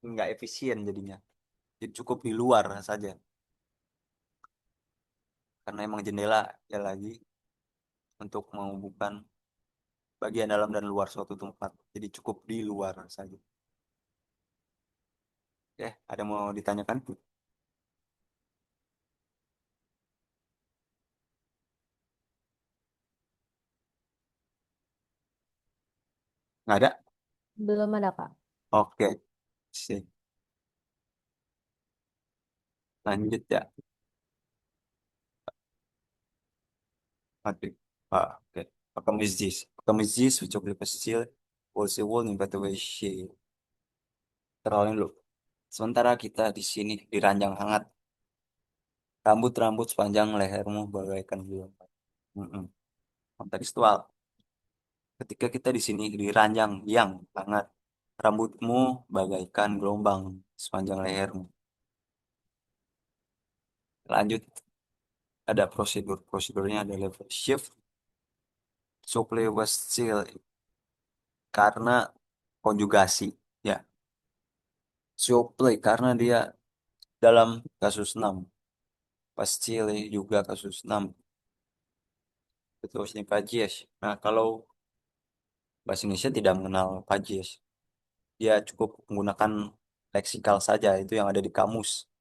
nggak efisien jadinya. Jadi cukup di luar saja. Karena emang jendela ya lagi untuk menghubungkan bagian dalam dan luar suatu tempat. Jadi cukup di luar saja. Ada mau ditanyakan? Nggak ada? Belum ada, Kak. Oke, sip. Lanjut ya. Oke. Oke. Vamos disso, eu te pastil, você will invite she. Terlalu dulu. Sementara kita di sini di ranjang hangat, rambut-rambut sepanjang lehermu bagaikan gelombang. Mm-mm. Kontekstual. Ketika kita di sini di ranjang yang hangat, rambutmu bagaikan gelombang sepanjang lehermu. Lanjut, ada prosedurnya ada level shift, supple was still karena konjugasi, ya. Supple karena dia dalam kasus 6, pastile juga kasus 6. Betul sih Pajies. Nah, kalau bahasa Indonesia tidak mengenal Pajies, dia cukup menggunakan leksikal saja itu yang ada di kamus.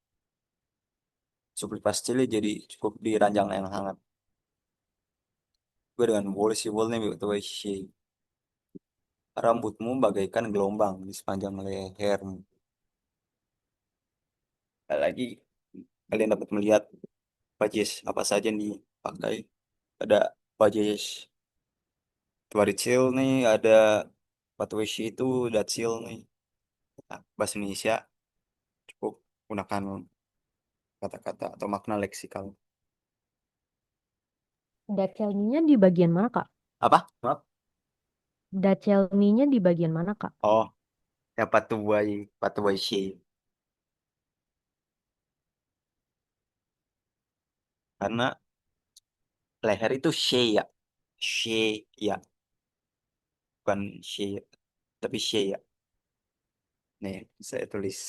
Supli pastile jadi cukup di ranjang yang hangat. Gue dengan si boleh betul sih. Rambutmu bagaikan gelombang di sepanjang lehermu. Lagi kalian dapat melihat Pajies apa saja yang dipakai. Ada Pajies Tuaricil nih, ada Patueshi itu Datsil nih. Nah, bahasa Indonesia cukup gunakan kata-kata atau makna leksikal. Dacelninya di bagian mana, Kak? Apa? Maaf. Dacelninya di bagian mana, Kak? Oh, ya Patuai, Patuai Shi. Karena leher itu she ya. She ya. Bukan she ya. Tapi she ya. Nih, saya tulis.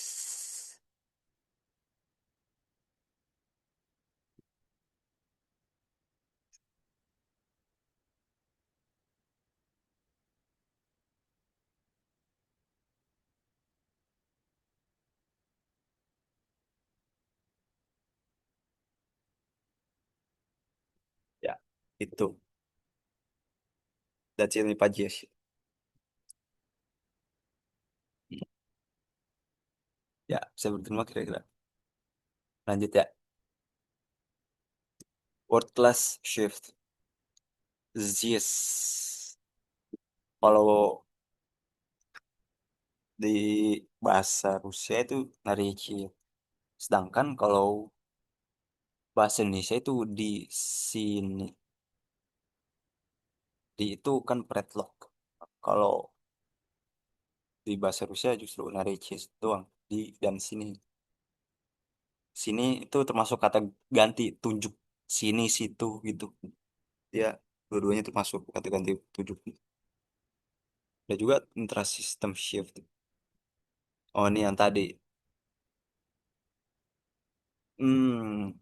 Ya, itu. That's it, Pajias. Ya, saya berterima kira-kira. Lanjut ya. Word class shift. This. Kalau di bahasa Rusia itu nariki. Sedangkan kalau bahasa Indonesia itu di sini. Di itu kan predlock. Kalau di bahasa Rusia justru nariki doang. Di dan sini. Sini itu termasuk kata ganti tunjuk sini situ gitu. Ya, dua-duanya termasuk kata ganti tunjuk. Ada juga intrasystem shift. Oh, ini yang tadi. Hmm,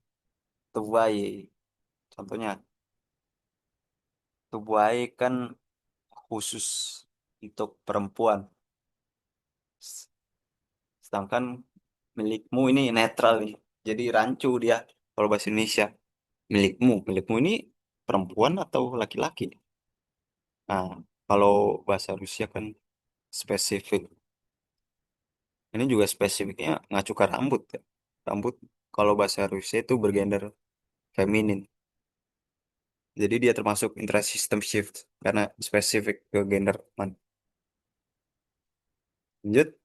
tubuai. Contohnya, tubuai kan khusus untuk perempuan. S- Sedangkan milikmu ini netral nih. Jadi rancu dia kalau bahasa Indonesia. Milikmu ini perempuan atau laki-laki? Nah, kalau bahasa Rusia kan spesifik. Ini juga spesifiknya ngacu ke rambut ya. Rambut kalau bahasa Rusia itu bergender feminin. Jadi dia termasuk intrasystem shift karena spesifik ke gender man. Lanjut,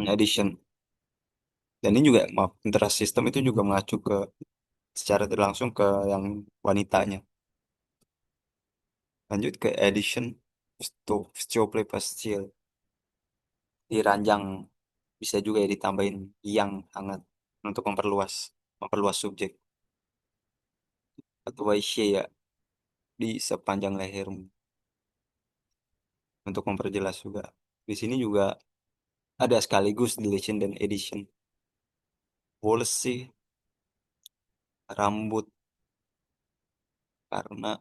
addition. Dan ini juga maaf, intrasystem itu juga mengacu ke secara tidak langsung ke yang wanitanya. Lanjut ke addition, Vstople pastil. Di ranjang bisa juga ya ditambahin yang hangat untuk memperluas subjek. Atau Waishe ya di sepanjang lehermu untuk memperjelas juga. Di sini juga ada sekaligus deletion dan addition. Policy rambut karena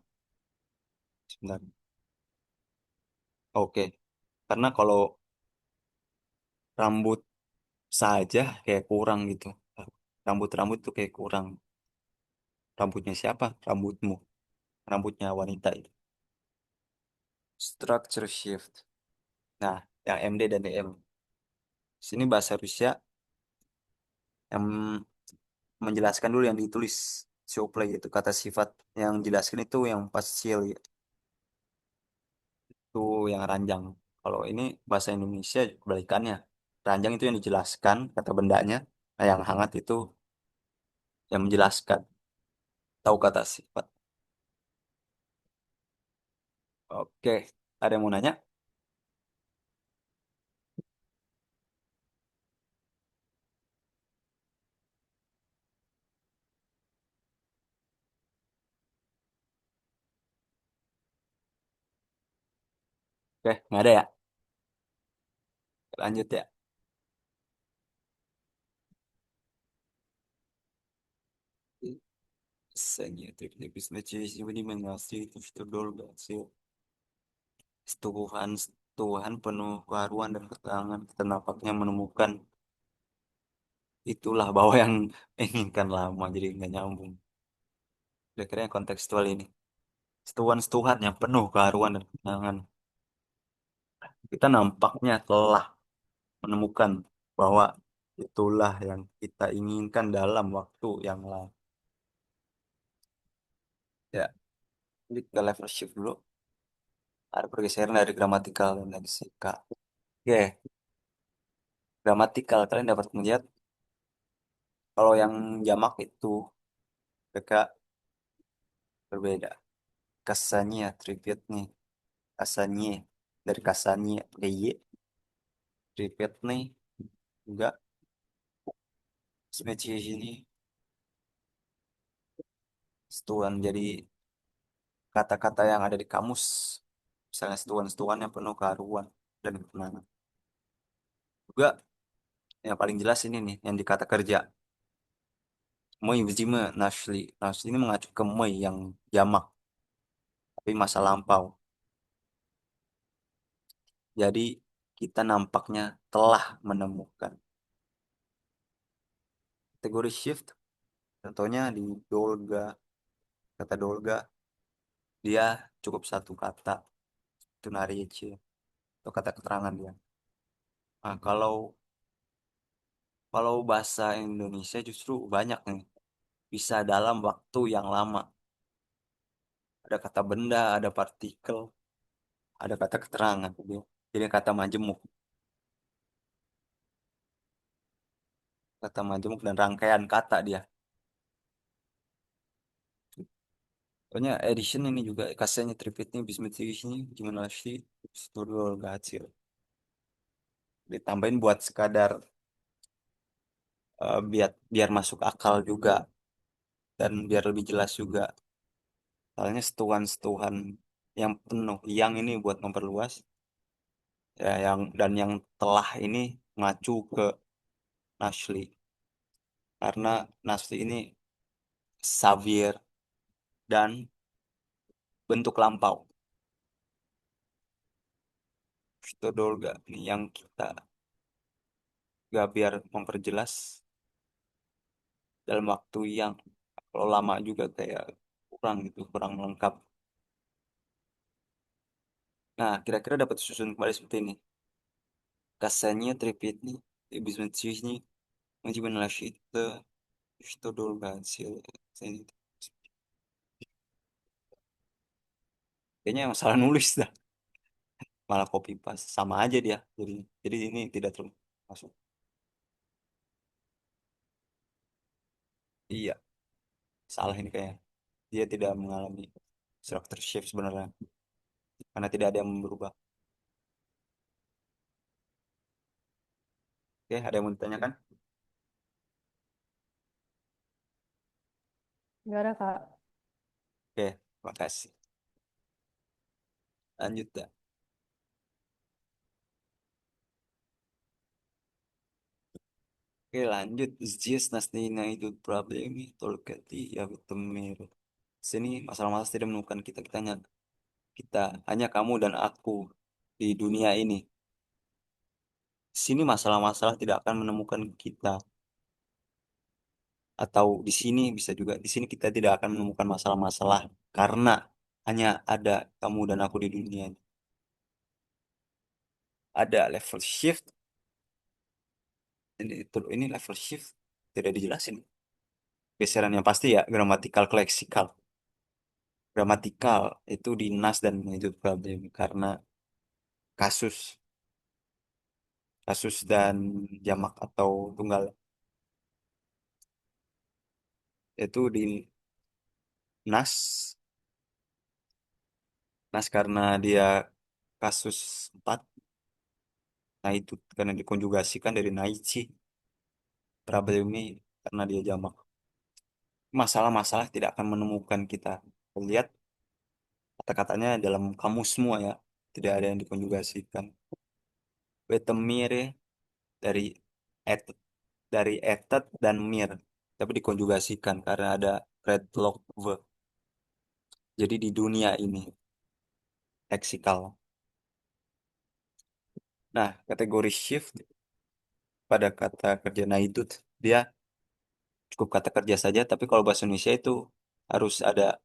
sebentar. Oke, karena kalau rambut saja kayak kurang gitu. Rambut-rambut tuh kayak kurang. Rambutnya siapa? Rambutmu. Rambutnya wanita itu. Structure shift. Nah, yang MD dan DM. Sini bahasa Rusia yang menjelaskan dulu yang ditulis Sioplay itu kata sifat yang jelaskan itu yang pasil itu yang ranjang. Kalau ini bahasa Indonesia kebalikannya. Ranjang itu yang dijelaskan kata bendanya. Nah, yang hangat itu yang menjelaskan. Tahu kata sifat. Oke, ada yang mau nanya? Oke, nggak ada ya? Lanjut ya. Советую написано через времена світу, что долго сил. Tuhan penuh keharuan dan keterangan. Kita nampaknya menemukan itulah bahwa yang inginkan lama. Jadi nggak nyambung. Kira-kira yang kontekstual ini. Tuhan yang penuh keharuan dan keterangan. Kita nampaknya telah menemukan bahwa itulah yang kita inginkan dalam waktu yang lama. Ya, ini ke level shift dulu. Ada pergeseran dari gramatikal dan leksika. Oke, gramatikal kalian dapat melihat kalau yang jamak itu mereka berbeda. Kasanya, triplet nih. Kasanya dari kasanya pakai y. Triplet nih juga Species ini setuan jadi kata-kata yang ada di kamus. Misalnya setuan-setuan yang penuh keharuan dan ketenangan. Juga yang paling jelas ini nih, yang di kata kerja. Moi wajima nashli. Nashli ini mengacu ke moi yang jamak, tapi masa lampau. Jadi kita nampaknya telah menemukan. Kategori shift, contohnya di Dolga, kata Dolga, dia cukup satu kata, itu narice, atau kata keterangan dia. Nah, kalau bahasa Indonesia justru banyak nih, bisa dalam waktu yang lama. Ada kata benda, ada partikel, ada kata keterangan. Jadi kata majemuk, dan rangkaian kata dia. Pokoknya edition ini juga kasanya tripitnya bismet ini gimana sih tutorial hasil ditambahin buat sekadar biar biar masuk akal juga dan biar lebih jelas juga. Soalnya setuhan-setuhan yang penuh yang ini buat memperluas ya yang telah ini ngacu ke Nasli karena Nasli ini Xavier dan bentuk lampau. Itu dulu gak nih yang kita gak biar memperjelas dalam waktu yang kalau lama juga kayak kurang gitu, kurang lengkap. Nah, kira-kira dapat susun kembali seperti ini. Kasanya tripitni, bismetsizhny, мультипл что долго ценит. Kayaknya yang salah nulis dah, malah copy paste sama aja dia. Jadi ini tidak termasuk. Iya, salah ini kayak dia tidak mengalami structure shift sebenarnya karena tidak ada yang berubah. Oke, ada yang mau ditanyakan? Nggak ada, Kak. Oke, makasih. Lanjut dah. Oke, lanjut. Здесь нас найдут проблемы только ты, я в этом мире. Sini masalah-masalah tidak menemukan kita hanya kamu dan aku di dunia ini. Sini masalah-masalah tidak akan menemukan kita atau di sini bisa juga di sini kita tidak akan menemukan masalah-masalah karena hanya ada kamu dan aku di dunia ini. Ada level shift ini level shift tidak dijelasin. Geseran yang pasti ya gramatikal leksikal. Gramatikal itu di nas dan itu problem karena kasus kasus dan jamak atau tunggal itu di nas karena dia kasus 4. Nah itu karena dikonjugasikan dari naichi problemi karena dia jamak. Masalah-masalah tidak akan menemukan kita. Lihat kata-katanya dalam kamus semua ya. Tidak ada yang dikonjugasikan. Wetemire dari et etet dan mir. Tapi dikonjugasikan karena ada redlock verb. Jadi di dunia ini leksikal. Nah, kategori shift pada kata kerja naidut dia cukup kata kerja saja, tapi kalau bahasa Indonesia itu harus ada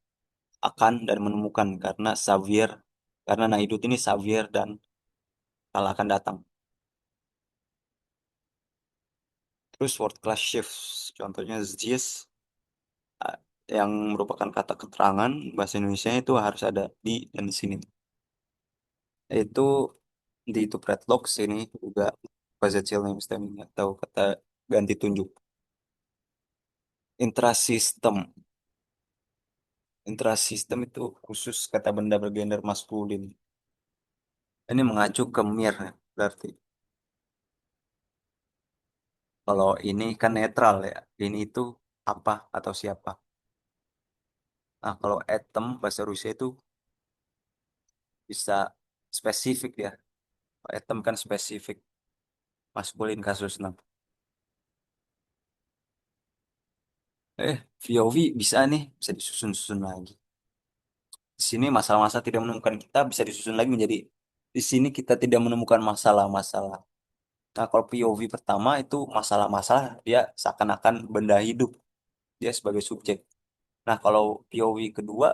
akan dan menemukan karena Xavier, karena naidut ini Xavier dan kala akan datang. Terus word class shift, contohnya this ah, yang merupakan kata keterangan bahasa Indonesia itu harus ada di dan di sini. Itu di itu predlog sini juga positional name stemming atau kata ganti tunjuk. Intrasistem. Intrasistem itu khusus kata benda bergender maskulin. Ini mengacu ke mir berarti. Kalau ini kan netral ya. Ini itu apa atau siapa. Nah, kalau atom bahasa Rusia itu bisa spesifik ya. Atom kan spesifik. Maskulin kasus 6. VOV bisa nih, bisa disusun-susun lagi. Di sini masalah-masalah tidak menemukan kita bisa disusun lagi menjadi di sini kita tidak menemukan masalah-masalah. Nah, kalau POV pertama itu masalah-masalah dia seakan-akan benda hidup, dia sebagai subjek. Nah, kalau POV kedua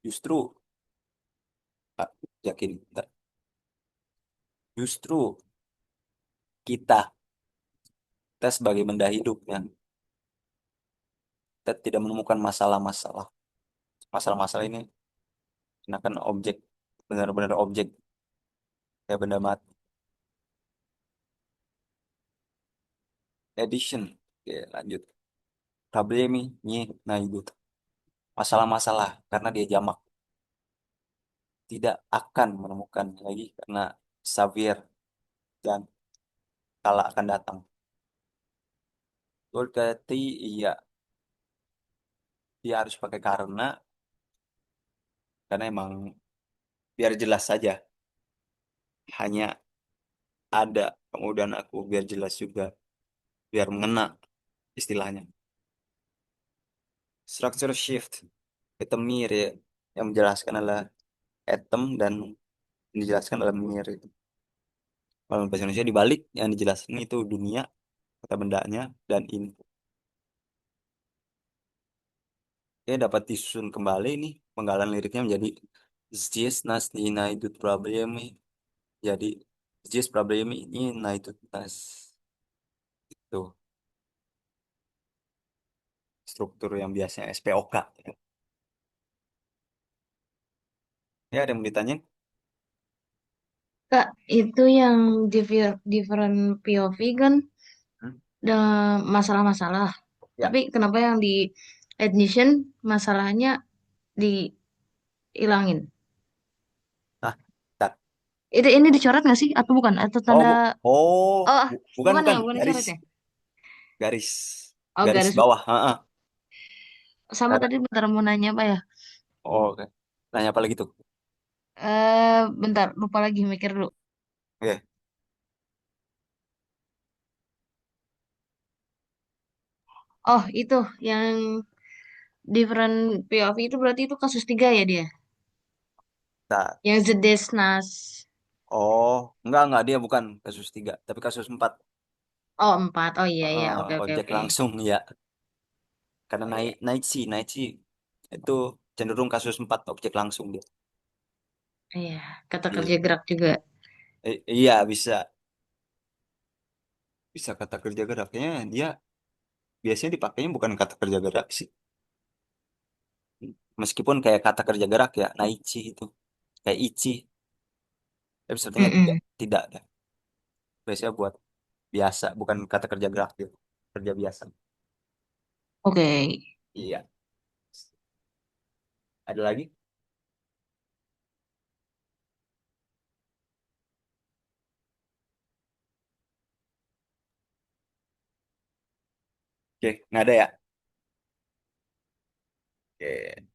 justru ah, yakin bentar. Justru kita kita sebagai benda hidup yang kita tidak menemukan masalah-masalah. Masalah-masalah ini kan objek benar-benar objek ya benda mati. Addition. Oke, lanjut. Problemi nah itu masalah-masalah karena dia jamak tidak akan menemukan lagi karena Xavier dan kala akan datang. Berarti iya dia harus pakai karena emang biar jelas saja hanya ada kemudian aku biar jelas juga biar mengena istilahnya. Structure shift itu mirip yang menjelaskan adalah atom dan yang dijelaskan adalah mirip. Kalau bahasa Indonesia dibalik yang dijelaskan itu dunia kata bendanya dan ini. Dia dapat disusun kembali nih penggalan liriknya menjadi Здесь нас не найдут проблемы. Jadi здесь проблемы не найдут нас. Itu struktur yang biasanya SPOK. Ya ada yang mau ditanya? Kak, itu yang different POV kan Hmm? masalah-masalah. Ya, Tapi kenapa yang di admission masalahnya dihilangin? nah, tak. Ini dicoret nggak sih atau bukan? Atau Oh, tanda oh bukan bukan ya, bukan bukan garis dicoret ya? garis Oh garis garis. bawah. Ha-ha. Sama Karena tadi bentar mau nanya apa ya? oh, oke. Nanya apa lagi tuh? Bentar lupa lagi mikir dulu. Oke, Oh itu yang different POV itu berarti itu kasus 3 ya dia? tak. Yang Zedesnas. Oh, enggak dia bukan kasus 3 tapi kasus 4. Oh 4. Oh iya iya, oke oke Ojek oke. langsung ya. Karena naik sih itu cenderung kasus 4 objek langsung dia. Iya, kata kerja Iya. gerak juga. Iya bisa bisa kata kerja geraknya dia biasanya dipakainya bukan kata kerja gerak sih. Meskipun kayak kata kerja gerak ya, naichi itu kayak ichi, tapi sebetulnya tidak Mm-mm. tidak ada. Biasanya buat biasa, bukan kata kerja gerak gitu. Kerja biasa. Oke. Iya. Ada lagi? Oke, nggak ada ya? Oke.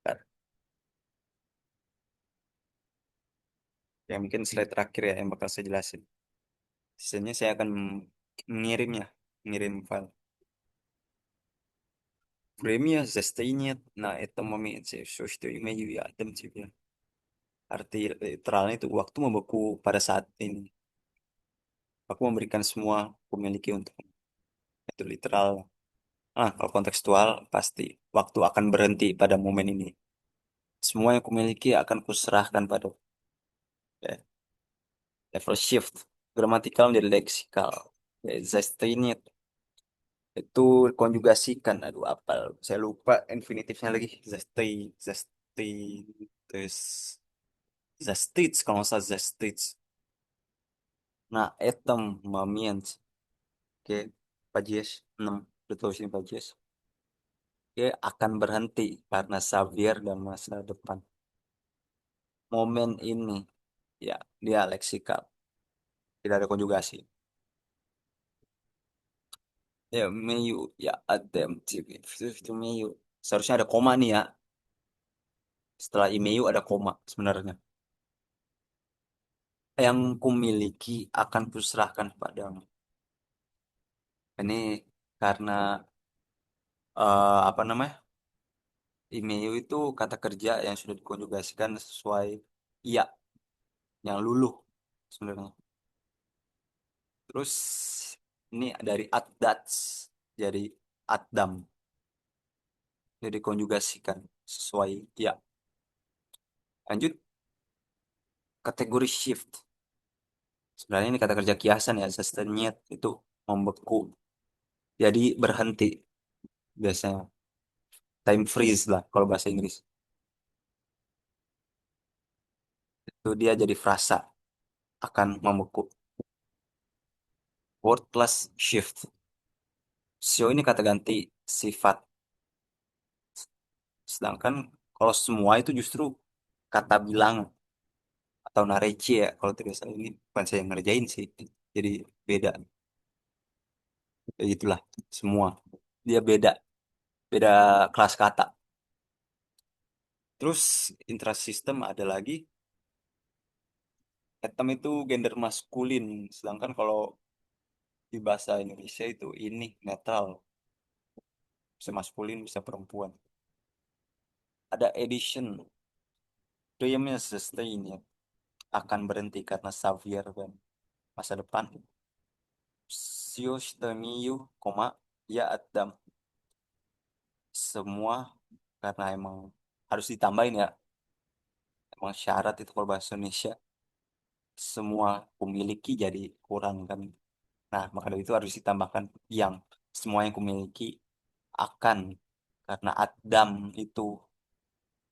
Bentar. Ya mungkin slide terakhir ya yang bakal saya jelasin. Sisanya saya akan mengirimnya, mengirim file. Время застынет на этом моменте. Все, что имею я, отдам тебе. Arti literalnya itu waktu membeku pada saat ini. Aku memberikan semua aku miliki untuk itu literal. Kalau kontekstual pasti waktu akan berhenti pada momen ini. Semua yang kumiliki akan kuserahkan pada ya, level shift. Gramatikal menjadi leksikal. Ya, Zestinit itu konjugasikan. Aduh, apa? Saya lupa infinitifnya lagi. Zestinus. Zestits, kalau nggak salah zestits. Nah, etem, moments. Oke, Pajes 6. Betul sini Pajes. Oke, akan berhenti karena Xavier dan masa depan. Momen ini, ya, dia leksikal. Tidak ada konjugasi. Ya, Mayu. Ya, Adam. Itu Mayu. Seharusnya ada koma nih ya. Setelah Imeyu ada koma sebenarnya. Yang kumiliki akan kuserahkan padamu. Ini karena apa namanya? Imeyu itu kata kerja yang sudah dikonjugasikan sesuai iya, yang luluh sebenarnya. Terus ini dari Atdats jadi Atdam, jadi dikonjugasikan sesuai iya. Lanjut kategori shift. Sebenarnya ini kata kerja kiasan ya, sustained itu membeku. Jadi berhenti biasanya. Time freeze lah kalau bahasa Inggris. Itu dia jadi frasa akan membeku. Word plus shift. Sio ini kata ganti sifat. Sedangkan kalau semua itu justru kata bilang atau nareci ya. Kalau tidak salah ini bukan saya yang ngerjain sih. Jadi beda. Ya itulah semua. Dia beda. Beda kelas kata. Terus intrasistem ada lagi. Etem itu gender maskulin. Sedangkan kalau di bahasa Indonesia itu ini netral. Bisa maskulin, bisa perempuan. Ada edition. Diamnya sustain ya. Akan berhenti karena Xavier dan masa depan. Sius temiyu, koma, ya Adam. Semua karena emang harus ditambahin ya. Emang syarat itu kalau bahasa Indonesia. Semua kumiliki jadi kurang kan. Nah, maka dari itu harus ditambahkan yang. Semua yang kumiliki akan. Karena Adam itu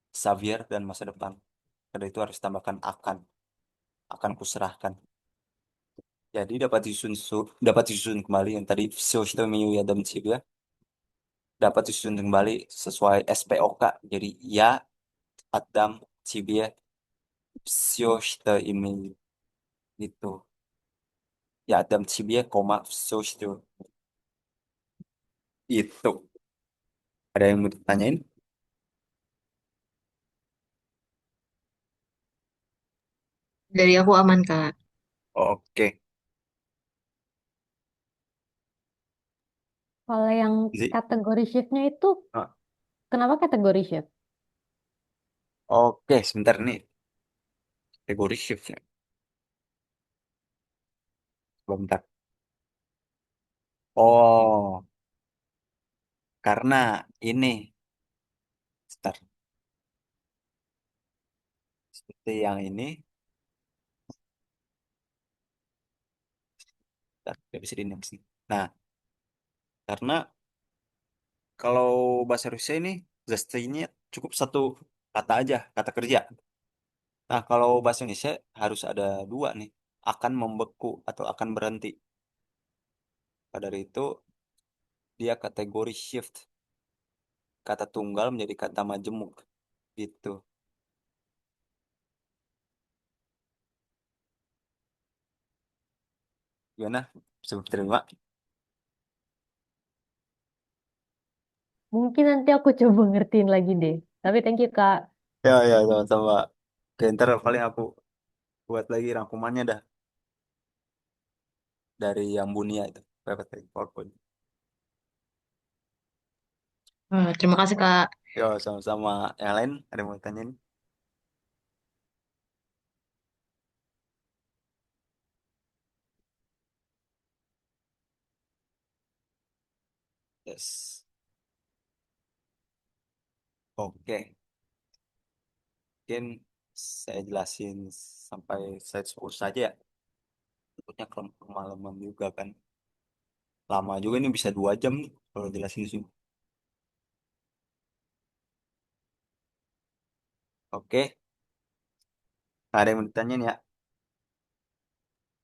Xavier dan masa depan. Karena itu harus tambahkan akan. Akan kuserahkan. Jadi dapat disusun kembali yang tadi System ya dan chip ya. Dapat disusun kembali sesuai SPOK. Jadi ya Adam Cibia System email itu. Ya Adam Cibia koma System itu. Ada yang mau ditanyain? Dari aku aman, Kak. Oke. Kalau yang Zi. kategori shiftnya itu, Ah, kenapa kategori shift? oke, sebentar nih. Kategori shift ya. Sebentar. Oh, karena ini. Sebentar. Seperti yang ini. Sebentar, nggak bisa di next nih. Nah, karena kalau bahasa Rusia ini zastoinnya cukup satu kata aja, kata kerja. Nah, kalau bahasa Indonesia harus ada dua nih, akan membeku atau akan berhenti. Pada dari itu dia kategori shift, kata tunggal menjadi kata majemuk gitu. Gimana? Bisa terima? Mungkin nanti aku coba ngertiin lagi deh. Tapi thank you, Kak. Ya, ya, sama-sama. Oke, ntar paling aku buat lagi rangkumannya dah dari yang Bunia itu. PPT PowerPoint. Terima kasih, Kak. Yo, sama-sama. Yang lain ada yang mau tanyain? Yes. Oke. Mungkin saya jelasin sampai slide 10 saja ya. Takutnya kemalaman juga kan. Lama juga ini bisa 2 jam nih kalau jelasin sih. Oke, nggak ada yang mau ditanyain ya.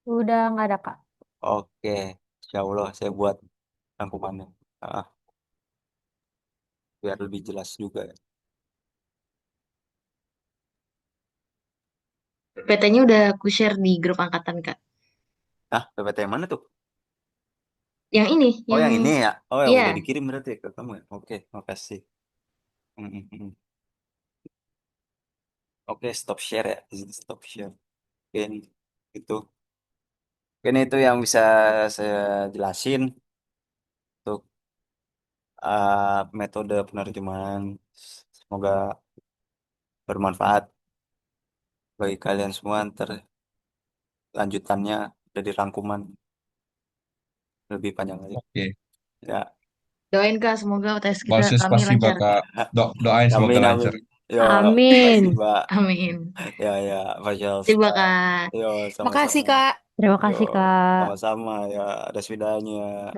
Udah nggak ada, Kak. Oke, Insya Allah saya buat rangkumannya. Ah, biar lebih jelas juga ya. PPT-nya udah aku share di grup angkatan, Kak. Nah, PPT yang mana tuh? Yang ini, Oh, yang yang ini ya. Oh, yang iya. udah dikirim berarti ke kamu ya. Oke, makasih. Mm, mm, mm. Oke, stop share ya. Stop share. Oke, ini itu. Oke, ini itu yang bisa saya jelasin untuk metode penerjemahan. Semoga bermanfaat bagi kalian semua. Ntar lanjutannya dari rangkuman lebih panjang lagi. Oke. Ya, Doain Kak, semoga UTS kita Bagus kami pasti lancar. bakal doain semoga amin, lancar. amin. Yo, Amin. makasih, Mbak. Amin. Ya, ya, Faisal. Coba Kak. Yo, Makasih, sama-sama. Kak. Terima Yo, kasih, Kak. sama-sama ya. Ada swidanya.